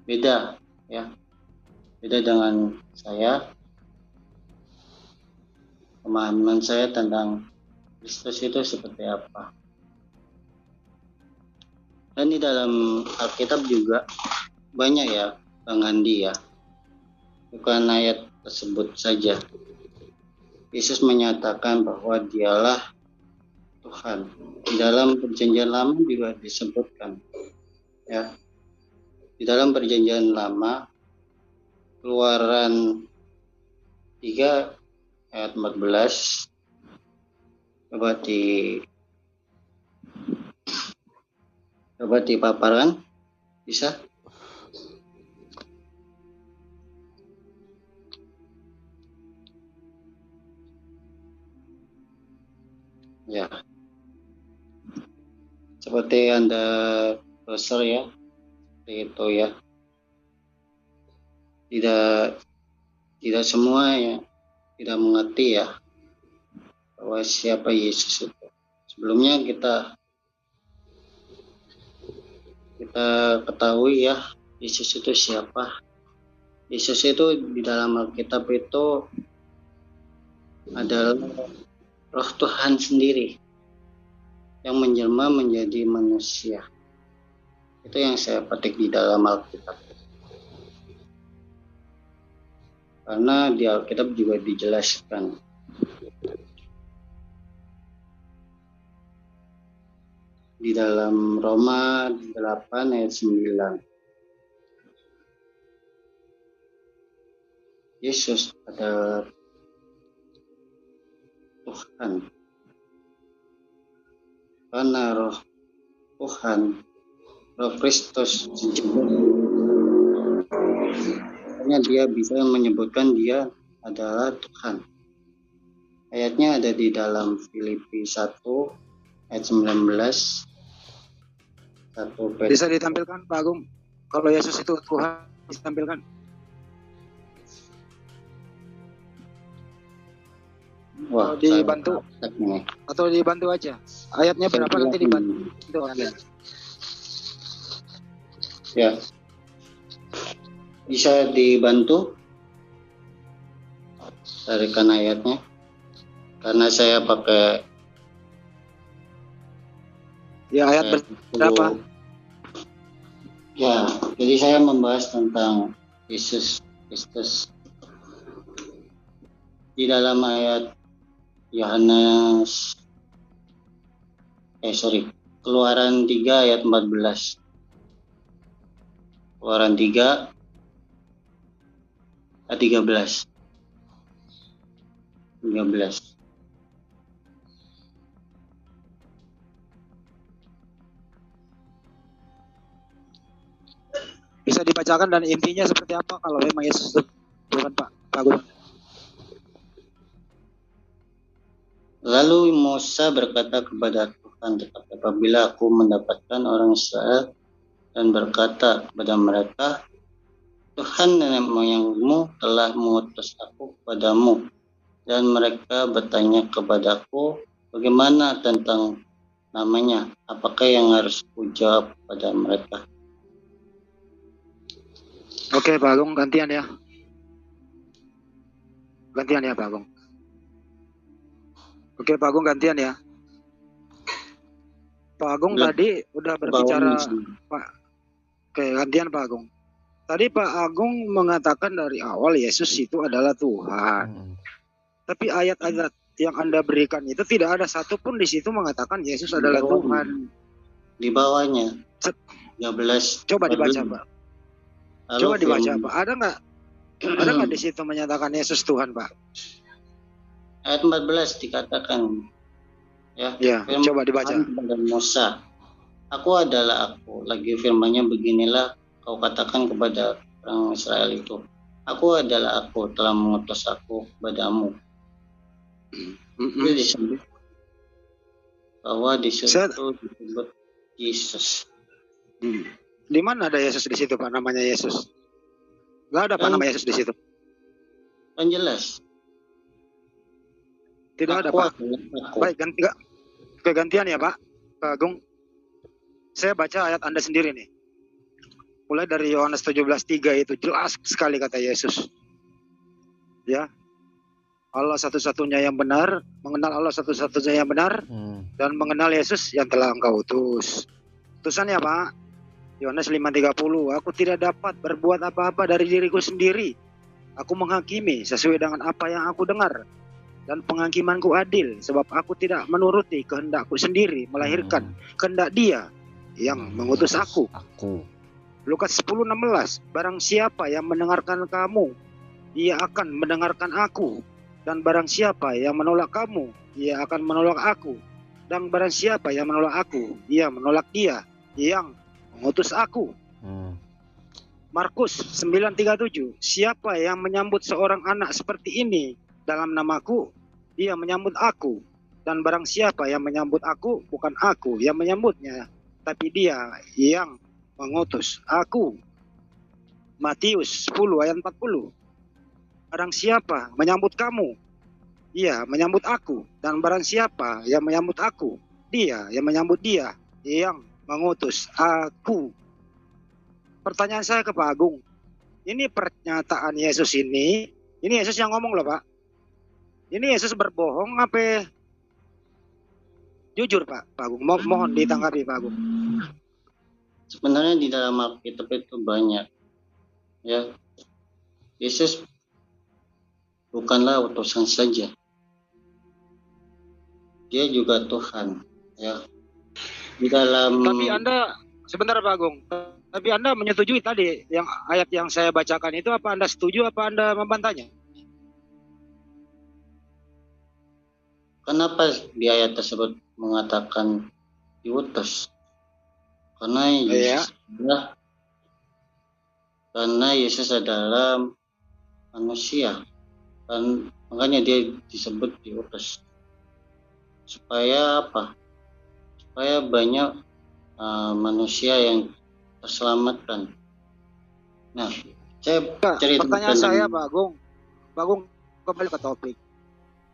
Beda ya, beda dengan saya. Pemahaman saya tentang Kristus itu seperti apa. Dan di dalam Alkitab juga banyak ya, Bang Andi ya. Bukan ayat tersebut saja. Yesus menyatakan bahwa dialah Tuhan. Di dalam perjanjian lama juga disebutkan. Ya. Di dalam perjanjian lama, Keluaran 3 ayat 14, coba dipaparkan, bisa? Ya, seperti Anda browser ya, seperti itu ya. Tidak semua ya tidak mengerti ya bahwa siapa Yesus itu. Sebelumnya kita ketahui ya Yesus itu siapa. Yesus itu di dalam Alkitab itu adalah Roh Tuhan sendiri yang menjelma menjadi manusia. Itu yang saya petik di dalam Alkitab. Karena di Alkitab juga dijelaskan di dalam Roma 8 ayat 9. Yesus adalah Tuhan. Karena Roh Tuhan, Roh Kristus dia bisa menyebutkan dia adalah Tuhan. Ayatnya ada di dalam Filipi 1 ayat 19. Bisa ditampilkan Pak Agung, kalau Yesus itu Tuhan, ditampilkan. Wah, dibantu atau dibantu aja. Ayatnya berapa nanti dibantu. Ya. Bisa dibantu tarikan ayatnya karena saya pakai ya ayat berapa ya, jadi saya membahas tentang Yesus Kristus di dalam ayat Yohanes Keluaran 3 ayat 14. Keluaran 3 ayat 13. Bisa dibacakan dan intinya seperti apa kalau memang Yesus itu Tuhan Pak Agung? Lalu Musa berkata kepada Tuhan, tetapi apabila aku mendapatkan orang Israel dan berkata kepada mereka, Tuhan nenek moyangmu telah mengutus aku kepadamu, dan mereka bertanya kepadaku, bagaimana tentang namanya? Apakah yang harus kujawab kepada mereka? Oke Pak Agung, gantian ya. Gantian ya Pak Agung. Oke Pak Agung, gantian ya. Pak Agung tadi udah berbicara Pak. Oke, gantian Pak Agung. Tadi Pak Agung mengatakan dari awal Yesus itu adalah Tuhan. Tapi ayat-ayat yang Anda berikan itu tidak ada satupun di situ mengatakan Yesus adalah Tuhan. Di bawahnya 13. Coba dibaca Pak. Coba dibaca Pak. Ada nggak di situ menyatakan Yesus Tuhan Pak? Ayat 14 dikatakan ya coba dibaca. Musa, aku adalah aku. Lagi firman-Nya beginilah kau katakan kepada orang Israel itu, aku adalah aku, telah mengutus aku kepadamu. Itu disebut bahwa di situ disebut Yesus. Di mana ada Yesus di situ Pak? Namanya Yesus? Gak ada Pak nama Yesus di situ. Kan jelas. Tidak ada Pak. Baik, kegantian ya Pak Agung. Saya baca ayat Anda sendiri nih. Mulai dari Yohanes 17:3 itu jelas sekali kata Yesus. Ya. Allah satu-satunya yang benar, mengenal Allah satu-satunya yang benar, dan mengenal Yesus yang telah Engkau utus. Utusannya Pak, Yohanes 5:30, aku tidak dapat berbuat apa-apa dari diriku sendiri. Aku menghakimi sesuai dengan apa yang aku dengar. Dan penghakimanku adil, sebab aku tidak menuruti kehendakku sendiri, melahirkan kehendak Dia yang mengutus aku. Lukas 10:16, barang siapa yang mendengarkan kamu, ia akan mendengarkan aku. Dan barang siapa yang menolak kamu, ia akan menolak aku. Dan barang siapa yang menolak aku, ia menolak Dia yang mengutus aku. Markus 9:37, siapa yang menyambut seorang anak seperti ini dalam namaku, dia menyambut aku. Dan barang siapa yang menyambut aku, bukan aku yang menyambutnya, tapi dia yang mengutus aku. Matius 10 ayat 40. Barang siapa menyambut kamu, dia menyambut aku. Dan barang siapa yang menyambut aku, dia yang menyambut dia yang mengutus aku. Pertanyaan saya ke Pak Agung, ini pernyataan Yesus ini Yesus yang ngomong loh Pak. Ini Yesus berbohong apa jujur Pak Agung? Mohon ditanggapi Pak Agung. Sebenarnya di dalam Alkitab itu banyak ya. Yesus bukanlah utusan saja. Dia juga Tuhan ya. Di dalam Tapi Anda sebentar Pak Agung. Tapi Anda menyetujui tadi yang ayat yang saya bacakan itu, apa Anda setuju apa Anda membantahnya? Kenapa di ayat tersebut mengatakan diutus? Karena Yesus adalah manusia, dan makanya dia disebut diutus. Supaya apa? Supaya banyak manusia yang terselamatkan. Nah, pertanyaan saya Pak Agung kembali ke topik.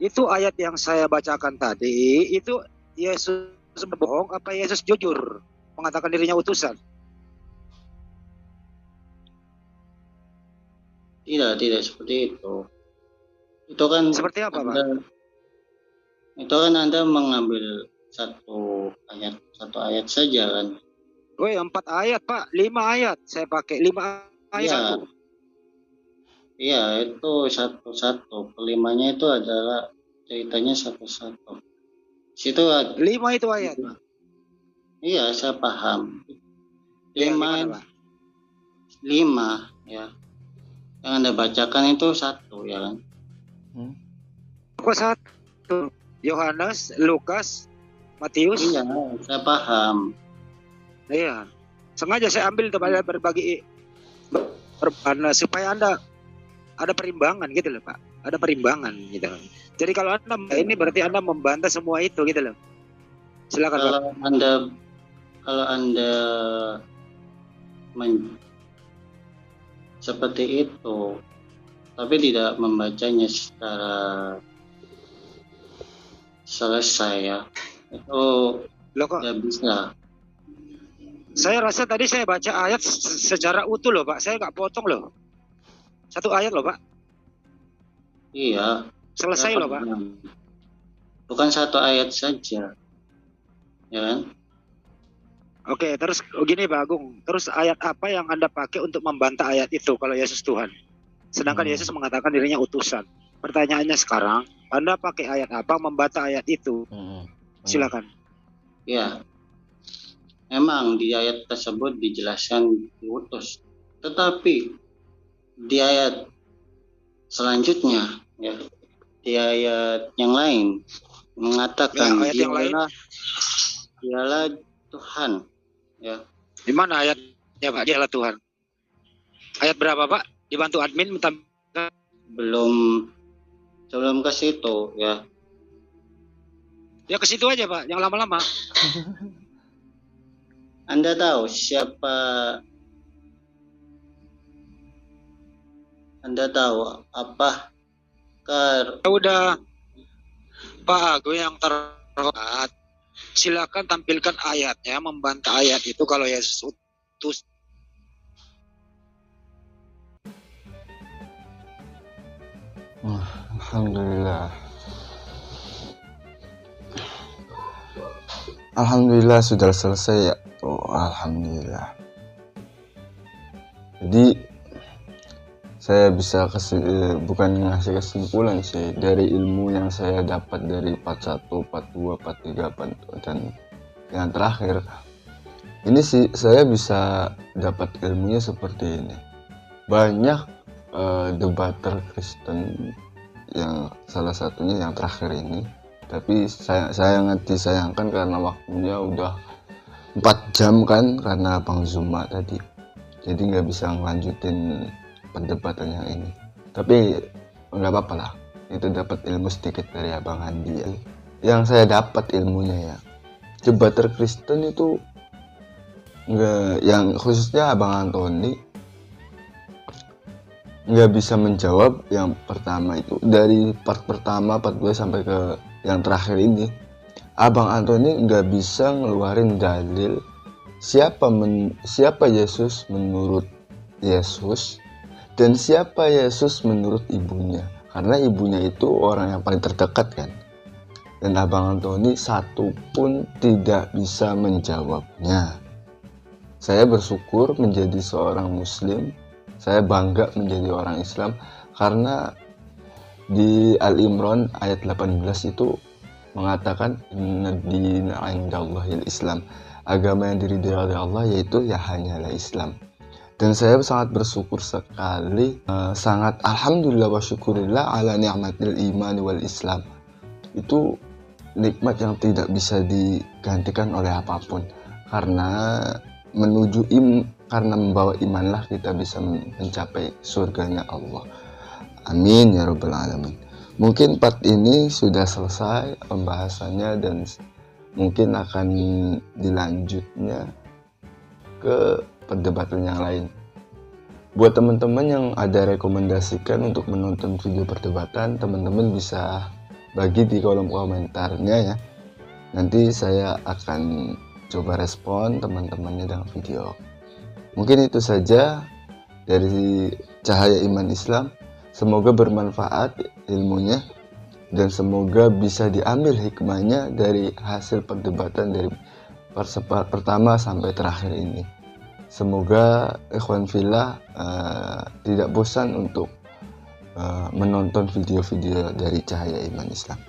Itu ayat yang saya bacakan tadi, itu Yesus berbohong apa Yesus jujur mengatakan dirinya utusan? Tidak seperti itu. Itu kan seperti apa, Pak? Itu kan Anda mengambil satu ayat saja kan. Woi, 4 ayat, Pak. 5 ayat. Saya pakai 5 ayat. Iya, itu satu-satu. Kelimanya itu adalah ceritanya satu-satu. Situ 5 itu ayat. Iya, saya paham. 5 ya. Yang Anda bacakan itu 1 ya kan? Kok 1? Yohanes, Lukas, Matius. Iya, saya paham. Iya. Sengaja saya ambil kepada berbagi supaya Anda ada perimbangan gitu loh Pak. Ada perimbangan gitu. Jadi kalau Anda ini berarti Anda membantah semua itu gitu loh. Silakan kalau Pak. Kalau Anda seperti itu, tapi tidak membacanya secara selesai ya, itu tidak bisa. Saya rasa tadi saya baca ayat secara utuh loh Pak. Saya nggak potong loh. 1 ayat loh Pak. Iya. Selesai loh Pak. Bukan 1 ayat saja, ya kan? Oke, terus gini Pak Agung. Terus ayat apa yang Anda pakai untuk membantah ayat itu kalau Yesus Tuhan? Sedangkan Yesus mengatakan dirinya utusan. Pertanyaannya sekarang, Anda pakai ayat apa membantah ayat itu? Silakan. Ya. Memang di ayat tersebut dijelaskan diutus. Tetapi di ayat selanjutnya ya, di ayat yang lain mengatakan dialah Tuhan ya. Di mana ayatnya Pak? Dialah Tuhan. Ayat berapa Pak? Dibantu admin sebelum ke situ ya. Ya ke situ aja Pak, yang lama-lama. Anda tahu siapa? Anda tahu apa? Udah Pak Agung yang terhormat, silakan tampilkan ayatnya membantah ayat itu kalau Yesus utus. Alhamdulillah sudah selesai ya. Alhamdulillah. Jadi saya bisa bukan ngasih kesimpulan sih dari ilmu yang saya dapat dari 41, 42, 43 dan yang terakhir. Ini sih saya bisa dapat ilmunya seperti ini. Banyak debater Kristen yang salah satunya yang terakhir ini. Tapi saya sangat disayangkan karena waktunya udah 4 jam kan karena Bang Zuma tadi. Jadi nggak bisa ngelanjutin perdebatan yang ini. Tapi nggak apa-apa lah. Itu dapat ilmu sedikit dari Abang Andi. yang saya dapat ilmunya ya, debater Kristen itu nggak, yang khususnya Abang Antoni nggak bisa menjawab yang pertama itu. Dari part pertama, part 2 sampai ke yang terakhir ini, Abang Antoni nggak bisa ngeluarin dalil siapa Yesus menurut Yesus dan siapa Yesus menurut ibunya, karena ibunya itu orang yang paling terdekat kan. Dan Abang Antoni satu pun tidak bisa menjawabnya. Saya bersyukur menjadi seorang muslim, saya bangga menjadi orang Islam, karena di Al-Imran ayat 18 itu mengatakan inna dina indallahil Islam, agama yang diridhai oleh Allah yaitu ya hanyalah Islam. Dan saya sangat bersyukur sekali, sangat alhamdulillah wa syukurillah ala ni'matil iman wal Islam. Itu nikmat yang tidak bisa digantikan oleh apapun, karena karena membawa imanlah kita bisa mencapai surganya Allah. Amin ya rabbal alamin. Mungkin part ini sudah selesai pembahasannya dan mungkin akan dilanjutnya ke perdebatan yang lain. Buat teman-teman yang ada rekomendasikan untuk menonton video perdebatan, teman-teman bisa bagi di kolom komentarnya ya. Nanti saya akan coba respon teman-temannya dengan video. Mungkin itu saja dari Cahaya Iman Islam. Semoga bermanfaat ilmunya dan semoga bisa diambil hikmahnya dari hasil perdebatan dari pertama sampai terakhir ini. Semoga ikhwan fillah tidak bosan untuk menonton video-video dari Cahaya Iman Islam.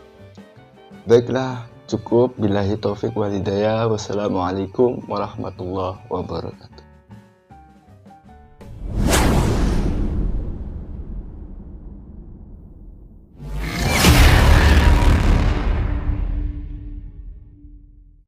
Baiklah, cukup. Billahi taufik wal hidayah. Wassalamualaikum warahmatullahi wabarakatuh.